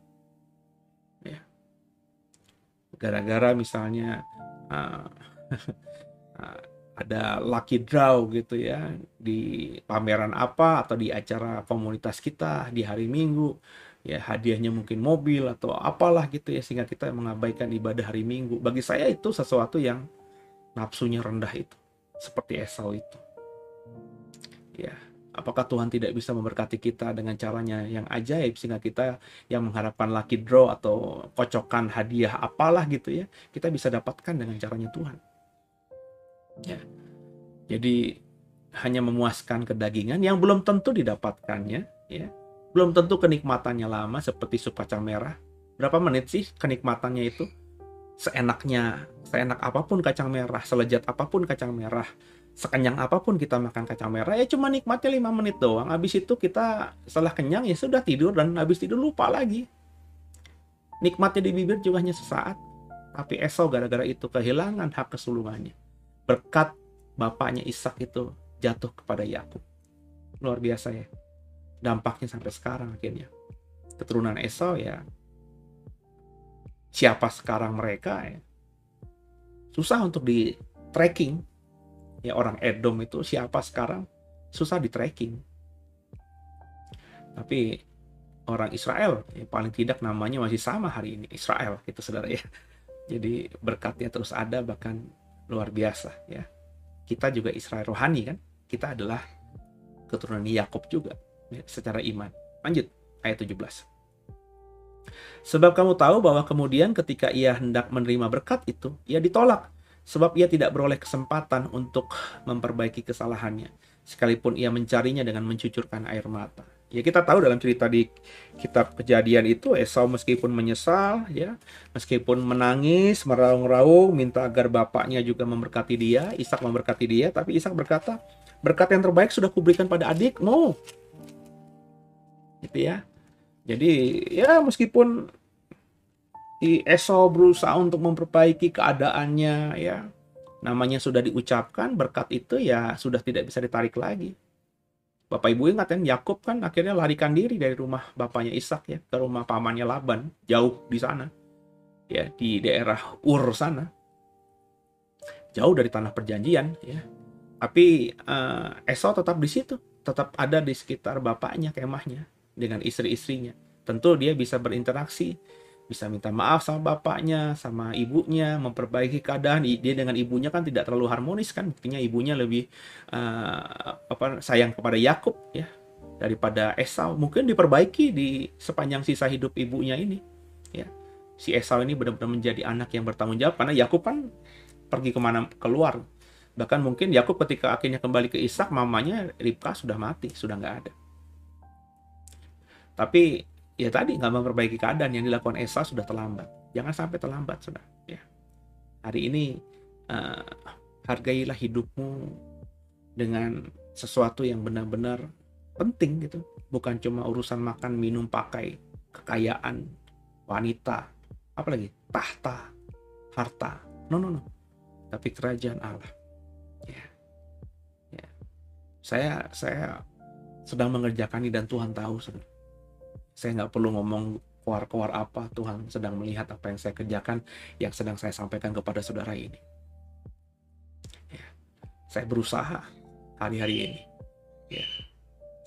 Gara-gara misalnya ada lucky draw gitu ya di pameran apa atau di acara komunitas kita di hari Minggu, ya hadiahnya mungkin mobil atau apalah gitu ya, sehingga kita mengabaikan ibadah hari Minggu. Bagi saya itu sesuatu yang nafsunya rendah, itu seperti Esau itu. Ya, apakah Tuhan tidak bisa memberkati kita dengan caranya yang ajaib sehingga kita yang mengharapkan lucky draw atau kocokan hadiah apalah gitu ya, kita bisa dapatkan dengan caranya Tuhan. Ya. Jadi hanya memuaskan kedagingan yang belum tentu didapatkannya, ya. Belum tentu kenikmatannya lama seperti sup kacang merah. Berapa menit sih kenikmatannya itu? Seenak apapun kacang merah, selezat apapun kacang merah, sekenyang apapun kita makan kacang merah, ya cuma nikmatnya 5 menit doang. Habis itu kita setelah kenyang ya sudah tidur, dan habis tidur lupa lagi. Nikmatnya di bibir juga hanya sesaat. Tapi Esau gara-gara itu kehilangan hak kesulungannya. Berkat bapaknya Ishak itu jatuh kepada Yakub. Luar biasa ya. Dampaknya sampai sekarang akhirnya. Keturunan Esau ya, siapa sekarang mereka ya? Susah untuk di tracking. Ya, orang Edom itu siapa sekarang? Susah di tracking. Tapi orang Israel, ya paling tidak namanya masih sama hari ini, Israel gitu saudara ya. Jadi berkatnya terus ada, bahkan luar biasa ya. Kita juga Israel rohani kan, kita adalah keturunan Yakub juga ya, secara iman. Lanjut ayat 17. Sebab kamu tahu bahwa kemudian ketika ia hendak menerima berkat itu, ia ditolak, sebab ia tidak beroleh kesempatan untuk memperbaiki kesalahannya, sekalipun ia mencarinya dengan mencucurkan air mata. Ya, kita tahu dalam cerita di kitab Kejadian itu, Esau meskipun menyesal ya, meskipun menangis, meraung-raung, minta agar bapaknya juga memberkati dia, Ishak memberkati dia, tapi Ishak berkata, berkat yang terbaik sudah kuberikan pada adikmu. Gitu ya. Jadi ya meskipun Esau berusaha untuk memperbaiki keadaannya ya, namanya sudah diucapkan, berkat itu ya sudah tidak bisa ditarik lagi. Bapak Ibu ingat kan, Yakub kan akhirnya larikan diri dari rumah bapaknya Ishak ya ke rumah pamannya Laban, jauh di sana. Ya, di daerah Ur sana. Jauh dari tanah perjanjian ya. Tapi Esau tetap di situ, tetap ada di sekitar bapaknya, kemahnya dengan istri-istrinya. Tentu dia bisa berinteraksi, bisa minta maaf sama bapaknya, sama ibunya, memperbaiki keadaan. Dia dengan ibunya kan tidak terlalu harmonis kan, buktinya ibunya lebih sayang kepada Yakub ya daripada Esau. Mungkin diperbaiki di sepanjang sisa hidup ibunya ini ya. Si Esau ini benar-benar menjadi anak yang bertanggung jawab, karena Yakub kan pergi kemana keluar. Bahkan mungkin Yakub ketika akhirnya kembali ke Ishak, mamanya Ribka sudah mati, sudah nggak ada. Tapi ya tadi nggak memperbaiki keadaan, yang dilakukan Esau sudah terlambat. Jangan sampai terlambat, saudara. Ya. Hari ini hargailah hidupmu dengan sesuatu yang benar-benar penting gitu. Bukan cuma urusan makan, minum, pakai, kekayaan, wanita, apalagi tahta, harta. No. Tapi kerajaan Allah. Ya. Saya sedang mengerjakan ini dan Tuhan tahu, saudara. Saya nggak perlu ngomong keluar apa, Tuhan sedang melihat apa yang saya kerjakan, yang sedang saya sampaikan kepada saudara ini. Ya. Saya berusaha hari-hari ini, ya,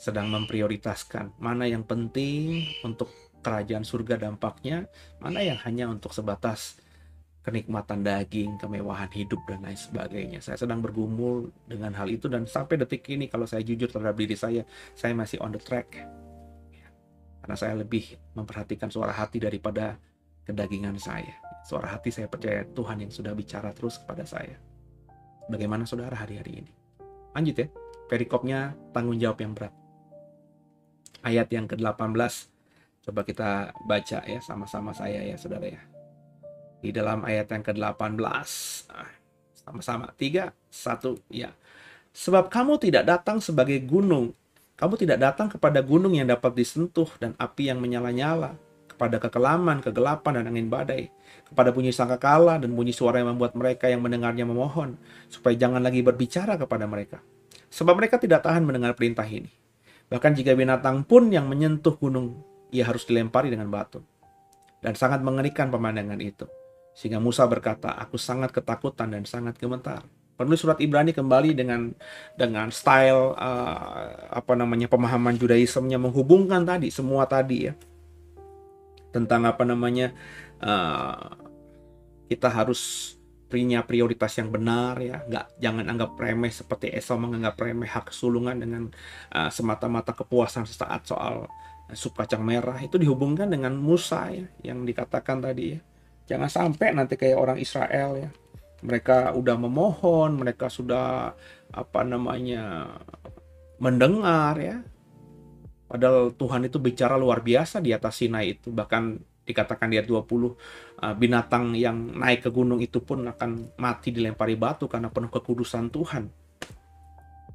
sedang memprioritaskan mana yang penting untuk kerajaan surga dampaknya, mana yang hanya untuk sebatas kenikmatan daging, kemewahan hidup, dan lain sebagainya. Saya sedang bergumul dengan hal itu, dan sampai detik ini kalau saya jujur terhadap diri saya masih on the track. Karena saya lebih memperhatikan suara hati daripada kedagingan saya. Suara hati saya percaya Tuhan yang sudah bicara terus kepada saya. Bagaimana saudara hari-hari ini? Lanjut ya, perikopnya tanggung jawab yang berat. Ayat yang ke-18, coba kita baca ya sama-sama saya ya saudara ya. Di dalam ayat yang ke-18, sama-sama 3, 1 ya. Sebab kamu tidak datang sebagai gunung, kamu tidak datang kepada gunung yang dapat disentuh dan api yang menyala-nyala, kepada kekelaman, kegelapan, dan angin badai, kepada bunyi sangkakala dan bunyi suara yang membuat mereka yang mendengarnya memohon, supaya jangan lagi berbicara kepada mereka. Sebab mereka tidak tahan mendengar perintah ini. Bahkan jika binatang pun yang menyentuh gunung, ia harus dilempari dengan batu. Dan sangat mengerikan pemandangan itu. Sehingga Musa berkata, aku sangat ketakutan dan sangat gemetar. Penulis surat Ibrani kembali dengan style pemahaman Judaismenya, menghubungkan tadi semua tadi ya tentang kita harus punya prioritas yang benar ya, jangan anggap remeh seperti Esau menganggap remeh hak kesulungan dengan semata-mata kepuasan sesaat soal sup kacang merah. Itu dihubungkan dengan Musa ya, yang dikatakan tadi ya, jangan sampai nanti kayak orang Israel ya. Mereka udah memohon, mereka sudah mendengar ya. Padahal Tuhan itu bicara luar biasa di atas Sinai itu. Bahkan dikatakan di ayat 20, binatang yang naik ke gunung itu pun akan mati dilempari batu karena penuh kekudusan Tuhan.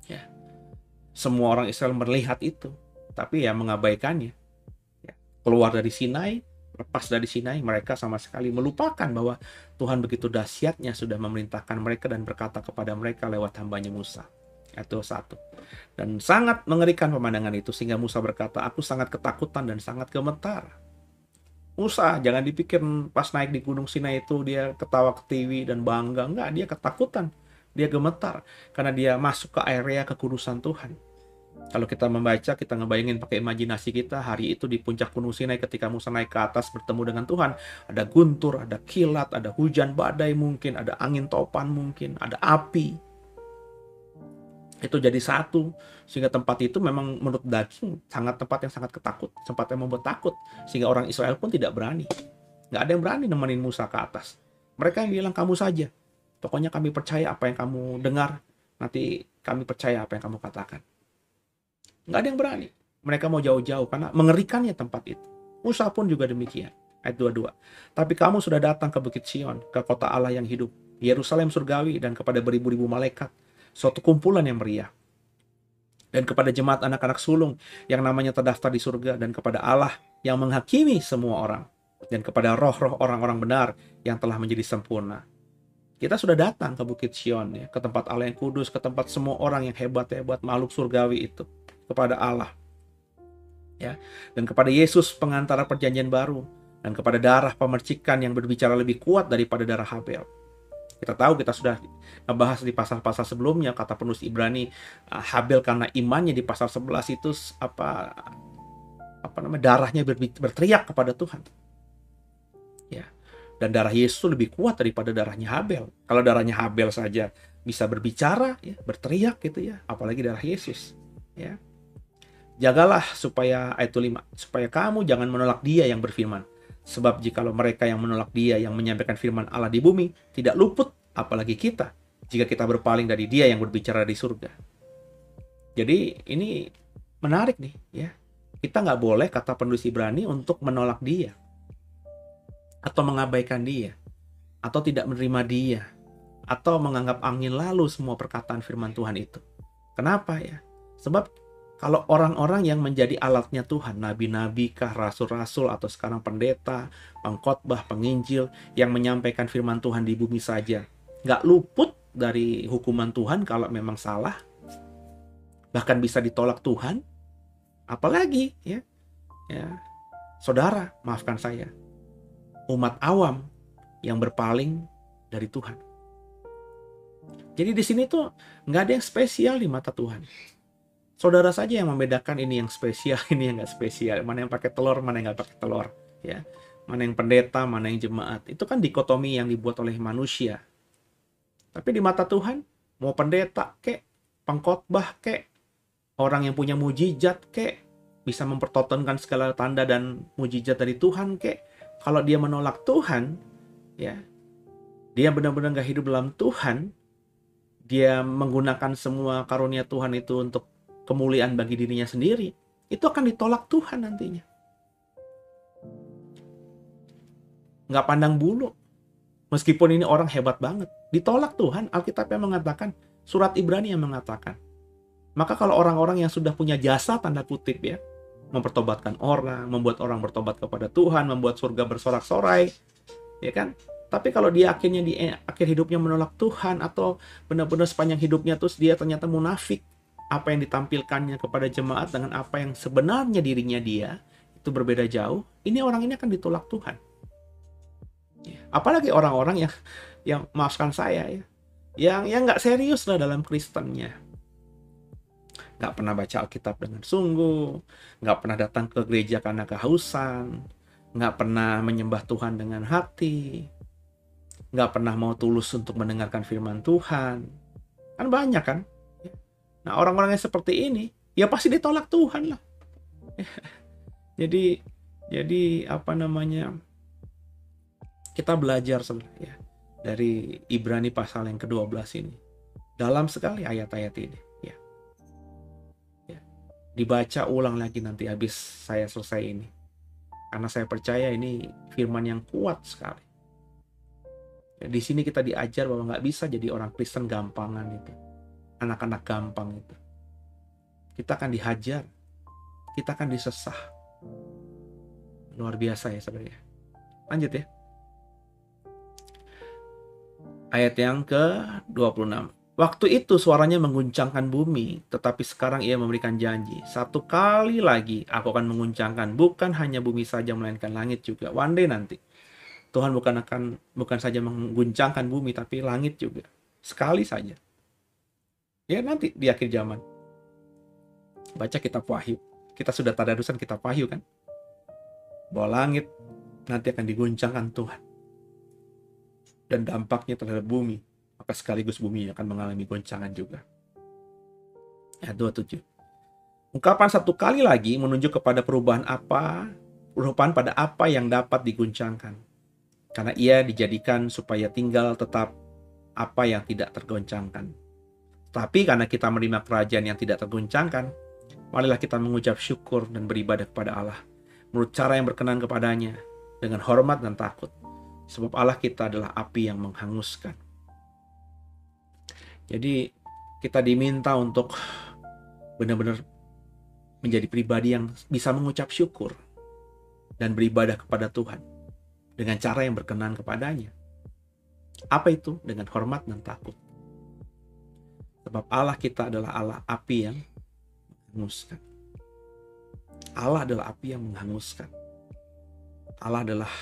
Ya. Semua orang Israel melihat itu, tapi ya mengabaikannya. Ya. Keluar dari Sinai, lepas dari Sinai, mereka sama sekali melupakan bahwa Tuhan begitu dahsyatnya sudah memerintahkan mereka dan berkata kepada mereka lewat hambanya Musa. Itu satu. Dan sangat mengerikan pemandangan itu sehingga Musa berkata, aku sangat ketakutan dan sangat gemetar. Musa, jangan dipikir pas naik di Gunung Sinai itu dia ketawa ketiwi dan bangga. Enggak, dia ketakutan. Dia gemetar karena dia masuk ke area kekudusan Tuhan. Kalau kita membaca, kita ngebayangin pakai imajinasi kita, hari itu di puncak Gunung Sinai ketika Musa naik ke atas bertemu dengan Tuhan, ada guntur, ada kilat, ada hujan badai mungkin, ada angin topan mungkin, ada api. Itu jadi satu, sehingga tempat itu memang menurut daging sangat tempat yang sangat tempat yang membuat takut, sehingga orang Israel pun tidak berani. Nggak ada yang berani nemenin Musa ke atas. Mereka yang bilang, kamu saja. Pokoknya kami percaya apa yang kamu dengar, nanti kami percaya apa yang kamu katakan. Nggak ada yang berani. Mereka mau jauh-jauh karena mengerikannya tempat itu. Musa pun juga demikian. Ayat 22. Tapi kamu sudah datang ke Bukit Sion, ke kota Allah yang hidup, Yerusalem surgawi, dan kepada beribu-ribu malaikat, suatu kumpulan yang meriah. Dan kepada jemaat anak-anak sulung yang namanya terdaftar di surga, dan kepada Allah yang menghakimi semua orang, dan kepada roh-roh orang-orang benar yang telah menjadi sempurna. Kita sudah datang ke Bukit Sion, ya, ke tempat Allah yang kudus, ke tempat semua orang yang hebat-hebat, makhluk surgawi itu, kepada Allah, ya, dan kepada Yesus pengantara perjanjian baru, dan kepada darah pemercikan yang berbicara lebih kuat daripada darah Habel. Kita tahu, kita sudah ngebahas di pasal-pasal sebelumnya, kata penulis Ibrani, Habel karena imannya di pasal 11 itu darahnya berteriak kepada Tuhan. Ya. Dan darah Yesus lebih kuat daripada darahnya Habel. Kalau darahnya Habel saja bisa berbicara, ya, berteriak gitu ya, apalagi darah Yesus, ya. Jagalah supaya, ayat 5, supaya kamu jangan menolak Dia yang berfirman. Sebab jikalau mereka yang menolak Dia yang menyampaikan firman Allah di bumi tidak luput, apalagi kita, jika kita berpaling dari Dia yang berbicara di surga. Jadi ini menarik nih, ya. Kita nggak boleh, kata penulis Ibrani, untuk menolak Dia, atau mengabaikan Dia, atau tidak menerima Dia, atau menganggap angin lalu semua perkataan firman Tuhan itu. Kenapa ya? Sebab kalau orang-orang yang menjadi alatnya Tuhan, nabi-nabi kah, rasul-rasul, atau sekarang pendeta, pengkhotbah, penginjil, yang menyampaikan firman Tuhan di bumi saja, nggak luput dari hukuman Tuhan kalau memang salah, bahkan bisa ditolak Tuhan, apalagi ya, saudara, maafkan saya, umat awam yang berpaling dari Tuhan. Jadi di sini tuh nggak ada yang spesial di mata Tuhan. Saudara saja yang membedakan ini yang spesial, ini yang nggak spesial. Mana yang pakai telur, mana yang nggak pakai telur. Ya. Mana yang pendeta, mana yang jemaat. Itu kan dikotomi yang dibuat oleh manusia. Tapi di mata Tuhan, mau pendeta kek, pengkhotbah kek, orang yang punya mujizat kek, bisa mempertontonkan segala tanda dan mujizat dari Tuhan kek. Kalau dia menolak Tuhan, ya, dia benar-benar nggak hidup dalam Tuhan, dia menggunakan semua karunia Tuhan itu untuk kemuliaan bagi dirinya sendiri, itu akan ditolak Tuhan nantinya. Nggak pandang bulu. Meskipun ini orang hebat banget, ditolak Tuhan. Alkitab yang mengatakan, surat Ibrani yang mengatakan. Maka kalau orang-orang yang sudah punya jasa, tanda kutip ya, mempertobatkan orang, membuat orang bertobat kepada Tuhan, membuat surga bersorak-sorai, ya kan? Tapi kalau dia akhirnya di akhir hidupnya menolak Tuhan, atau benar-benar sepanjang hidupnya terus dia ternyata munafik, apa yang ditampilkannya kepada jemaat dengan apa yang sebenarnya dirinya dia, itu berbeda jauh. Ini orang ini akan ditolak Tuhan. Apalagi orang-orang yang maafkan saya ya, yang nggak serius lah dalam Kristennya, nggak pernah baca Alkitab dengan sungguh, nggak pernah datang ke gereja karena kehausan, nggak pernah menyembah Tuhan dengan hati, nggak pernah mau tulus untuk mendengarkan firman Tuhan. Kan banyak kan? Nah, orang-orang yang seperti ini, ya pasti ditolak Tuhan lah. Jadi kita belajar sebenarnya dari Ibrani pasal yang ke-12 ini. Dalam sekali ayat-ayat ini. Ya. Dibaca ulang lagi nanti habis saya selesai ini. Karena saya percaya ini firman yang kuat sekali. Di sini kita diajar bahwa nggak bisa jadi orang Kristen gampangan itu. Anak-anak gampang itu. Kita akan dihajar. Kita akan disesah. Luar biasa ya saudara. Lanjut ya. Ayat yang ke-26. Waktu itu suaranya mengguncangkan bumi, tetapi sekarang ia memberikan janji. Satu kali lagi aku akan mengguncangkan bukan hanya bumi saja melainkan langit juga. One day nanti Tuhan bukan saja mengguncangkan bumi tapi langit juga. Sekali saja. Ya nanti di akhir zaman. Baca kitab Wahyu. Kita sudah tadarusan kitab Wahyu kan? Bahwa langit nanti akan diguncangkan Tuhan. Dan dampaknya terhadap bumi. Maka sekaligus bumi akan mengalami goncangan juga. Ayat 27. Ungkapan satu kali lagi menunjuk kepada perubahan pada apa yang dapat diguncangkan. Karena ia dijadikan supaya tinggal tetap apa yang tidak tergoncangkan. Tapi karena kita menerima kerajaan yang tidak tergoncangkan, marilah kita mengucap syukur dan beribadah kepada Allah menurut cara yang berkenan kepadanya, dengan hormat dan takut. Sebab Allah kita adalah api yang menghanguskan. Jadi kita diminta untuk benar-benar menjadi pribadi yang bisa mengucap syukur dan beribadah kepada Tuhan dengan cara yang berkenan kepadanya. Apa itu? Dengan hormat dan takut. Sebab Allah kita adalah Allah api yang menghanguskan. Allah adalah api yang menghanguskan. Allah adalah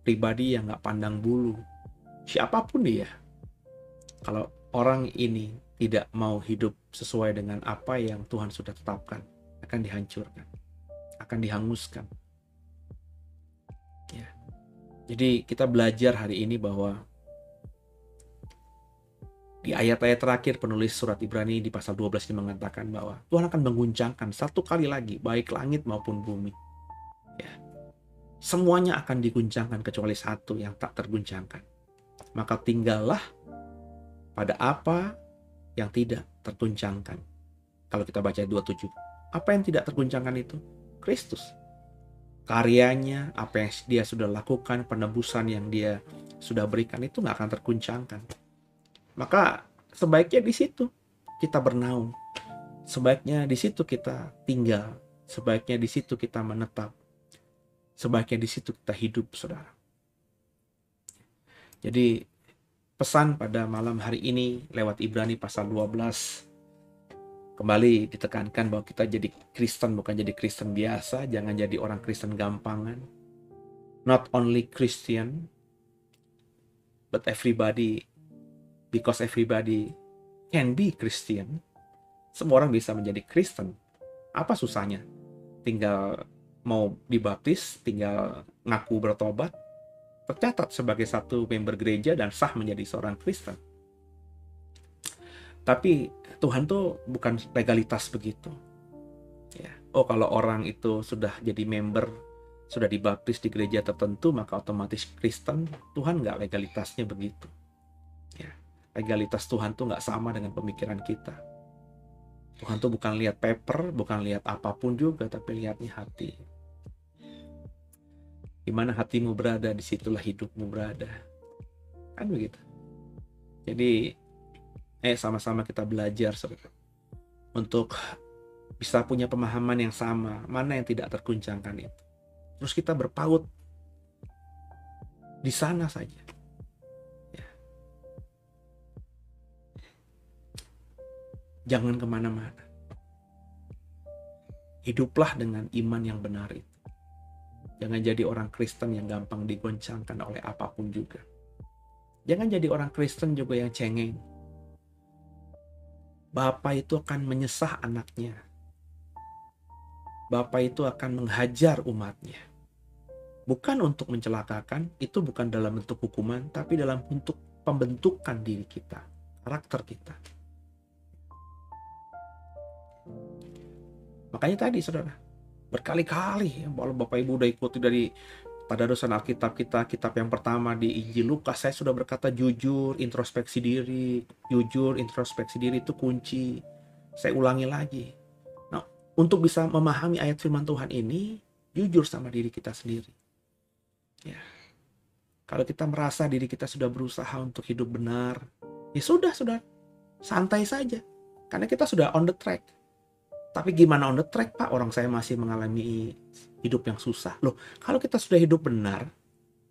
pribadi yang gak pandang bulu. Siapapun dia. Kalau orang ini tidak mau hidup sesuai dengan apa yang Tuhan sudah tetapkan, akan dihancurkan, akan dihanguskan. Ya. Jadi kita belajar hari ini bahwa di ayat-ayat terakhir penulis surat Ibrani di pasal 12 ini mengatakan bahwa Tuhan akan mengguncangkan satu kali lagi baik langit maupun bumi. Ya. Semuanya akan diguncangkan kecuali satu yang tak terguncangkan. Maka tinggallah pada apa yang tidak terguncangkan. Kalau kita baca 27. Apa yang tidak terguncangkan itu? Kristus. Karyanya, apa yang dia sudah lakukan, penebusan yang dia sudah berikan itu gak akan terguncangkan. Maka sebaiknya di situ kita bernaung. Sebaiknya di situ kita tinggal. Sebaiknya di situ kita menetap. Sebaiknya di situ kita hidup, saudara. Jadi pesan pada malam hari ini lewat Ibrani pasal 12 kembali ditekankan bahwa kita jadi Kristen bukan jadi Kristen biasa, jangan jadi orang Kristen gampangan. Not only Christian, but everybody, because everybody can be Christian. Semua orang bisa menjadi Kristen. Apa susahnya? Tinggal mau dibaptis, tinggal ngaku bertobat, tercatat sebagai satu member gereja dan sah menjadi seorang Kristen. Tapi Tuhan tuh bukan legalitas begitu. Ya. Oh, kalau orang itu sudah jadi member, sudah dibaptis di gereja tertentu, maka otomatis Kristen. Tuhan nggak legalitasnya begitu. Ya. Legalitas Tuhan tuh nggak sama dengan pemikiran kita. Tuhan tuh bukan lihat paper, bukan lihat apapun juga, tapi lihatnya hati. Di mana hatimu berada, disitulah hidupmu berada. Kan begitu. Jadi, sama-sama kita belajar saudara, untuk bisa punya pemahaman yang sama, mana yang tidak terguncangkan itu. Terus kita berpaut di sana saja. Ya. Jangan kemana-mana. Hiduplah dengan iman yang benar itu. Jangan jadi orang Kristen yang gampang digoncangkan oleh apapun juga. Jangan jadi orang Kristen juga yang cengeng. Bapak itu akan menyesah anaknya. Bapak itu akan menghajar umatnya. Bukan untuk mencelakakan, itu bukan dalam bentuk hukuman, tapi dalam bentuk pembentukan diri kita, karakter kita. Makanya tadi saudara, berkali-kali kalau Bapak Ibu udah ikuti dari tadarusan Alkitab kita, kitab yang pertama di Injil Lukas, saya sudah berkata jujur, introspeksi diri. Jujur, introspeksi diri itu kunci. Saya ulangi lagi. Nah, untuk bisa memahami ayat firman Tuhan ini, jujur sama diri kita sendiri. Ya. Kalau kita merasa diri kita sudah berusaha untuk hidup benar, ya sudah, santai saja. Karena kita sudah on the track. Tapi gimana on the track, Pak? Orang saya masih mengalami hidup yang susah. Loh, kalau kita sudah hidup benar,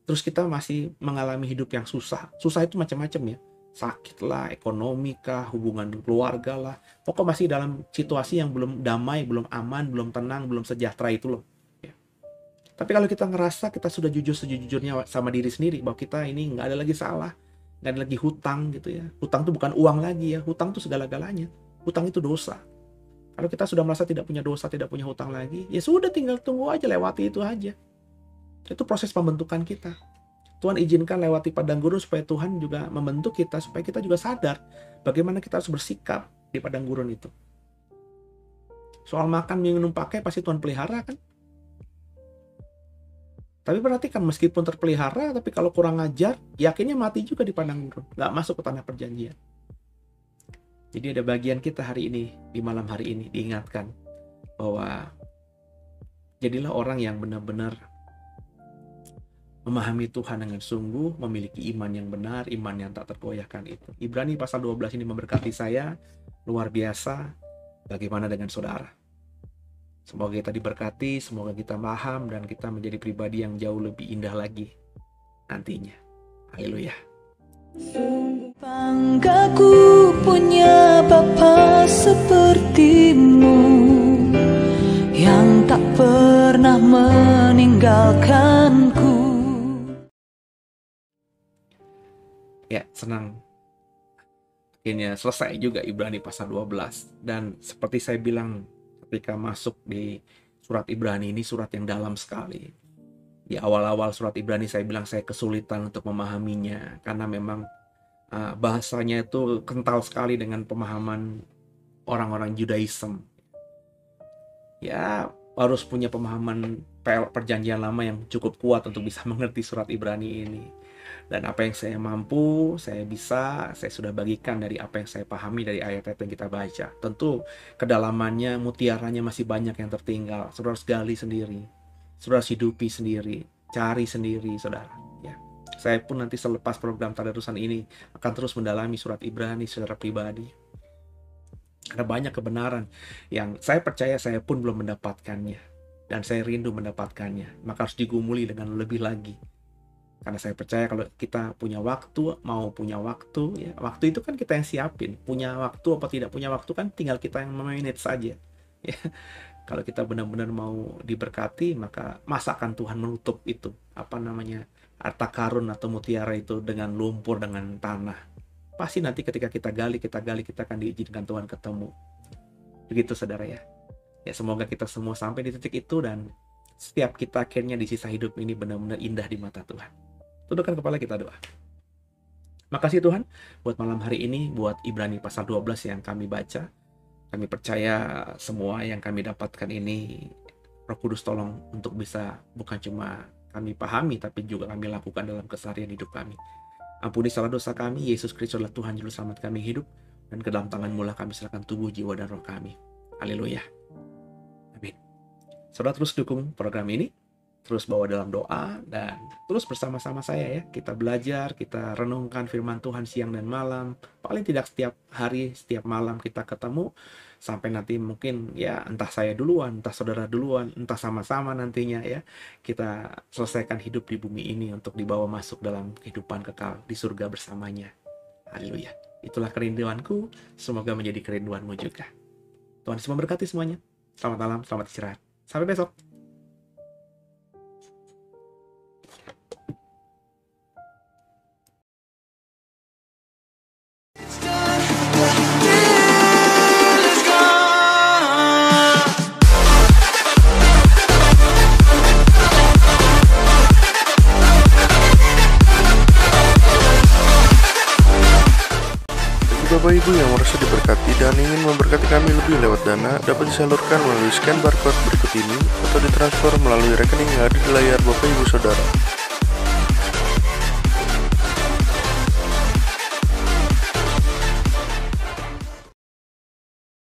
terus kita masih mengalami hidup yang susah. Susah itu macam-macam ya. sakit lah, ekonomi kah, hubungan keluarga lah. Pokoknya masih dalam situasi yang belum damai, belum aman, belum tenang, belum sejahtera itu loh. Ya. Tapi kalau kita ngerasa kita sudah jujur sejujurnya sama diri sendiri, bahwa kita ini nggak ada lagi salah, nggak ada lagi hutang gitu ya. Hutang itu bukan uang lagi ya, hutang itu segala-galanya. Hutang itu dosa. Kalau kita sudah merasa tidak punya dosa, tidak punya hutang lagi, ya sudah tinggal tunggu aja, lewati itu aja. Itu proses pembentukan kita. Tuhan izinkan lewati padang gurun supaya Tuhan juga membentuk kita, supaya kita juga sadar bagaimana kita harus bersikap di padang gurun itu. Soal makan, minum, pakai pasti Tuhan pelihara kan. Tapi perhatikan, meskipun terpelihara, tapi kalau kurang ajar, yakinnya mati juga di padang gurun. Nggak masuk ke tanah perjanjian. Jadi ada bagian kita hari ini, di malam hari ini, diingatkan bahwa jadilah orang yang benar-benar memahami Tuhan dengan sungguh, memiliki iman yang benar, iman yang tak tergoyahkan itu. Ibrani pasal 12 ini memberkati saya, luar biasa. Bagaimana dengan saudara? Semoga kita diberkati, semoga kita paham, dan kita menjadi pribadi yang jauh lebih indah lagi nantinya. Haleluya. Banggaku punya Bapa sepertimu, yang tak pernah meninggalkanku. Ya, senang. Akhirnya selesai juga Ibrani pasal 12. Dan seperti saya bilang ketika masuk di surat Ibrani, ini surat yang dalam sekali. Di awal-awal surat Ibrani saya bilang saya kesulitan untuk memahaminya. Karena memang bahasanya itu kental sekali dengan pemahaman orang-orang Judaism. Ya, harus punya pemahaman perjanjian lama yang cukup kuat untuk bisa mengerti surat Ibrani ini. Dan apa yang saya mampu, saya sudah bagikan dari apa yang saya pahami dari ayat-ayat yang kita baca. Tentu kedalamannya, mutiaranya masih banyak yang tertinggal. Saudara harus gali sendiri, saudara harus hidupi sendiri, cari sendiri, saudara. Ya, saya pun nanti selepas program tadarusan ini akan terus mendalami surat Ibrani secara pribadi. Ada banyak kebenaran yang saya percaya saya pun belum mendapatkannya, dan saya rindu mendapatkannya. Maka harus digumuli dengan lebih lagi. Karena saya percaya kalau kita punya waktu, mau punya waktu, ya waktu itu kan kita yang siapin. Punya waktu apa tidak punya waktu kan tinggal kita yang memanage saja. Ya, kalau kita benar-benar mau diberkati, maka masa akan Tuhan menutup itu, harta karun atau mutiara itu dengan lumpur, dengan tanah. Pasti nanti ketika kita gali, kita akan diizinkan Tuhan ketemu. Begitu saudara ya. Ya semoga kita semua sampai di titik itu, dan setiap kita akhirnya di sisa hidup ini benar-benar indah di mata Tuhan. Tundukkan kepala, kita doa. Makasih Tuhan buat malam hari ini, buat Ibrani pasal 12 yang kami baca. Kami percaya semua yang kami dapatkan ini Roh Kudus tolong untuk bisa bukan cuma kami pahami, tapi juga kami lakukan dalam keseharian hidup kami. Ampuni salah dosa kami, Yesus Kristus adalah Tuhan Juru Selamat kami hidup, dan ke dalam tangan-Mu lah kami serahkan tubuh, jiwa, dan roh kami. Haleluya. Amin. Saudara terus dukung program ini, terus bawa dalam doa, dan terus bersama-sama saya ya. Kita belajar, kita renungkan firman Tuhan siang dan malam. Paling tidak setiap hari, setiap malam kita ketemu. Sampai nanti mungkin ya entah saya duluan, entah saudara duluan, entah sama-sama nantinya ya. Kita selesaikan hidup di bumi ini untuk dibawa masuk dalam kehidupan kekal di surga bersamanya. Haleluya. Itulah kerinduanku, semoga menjadi kerinduanmu juga. Tuhan Yesus memberkati semuanya. Selamat malam, selamat istirahat. Sampai besok. Bapak Ibu yang merasa diberkati dan ingin memberkati kami lebih lewat dana, dapat disalurkan melalui scan barcode berikut ini atau ditransfer melalui rekening yang ada di layar Bapak Ibu Saudara.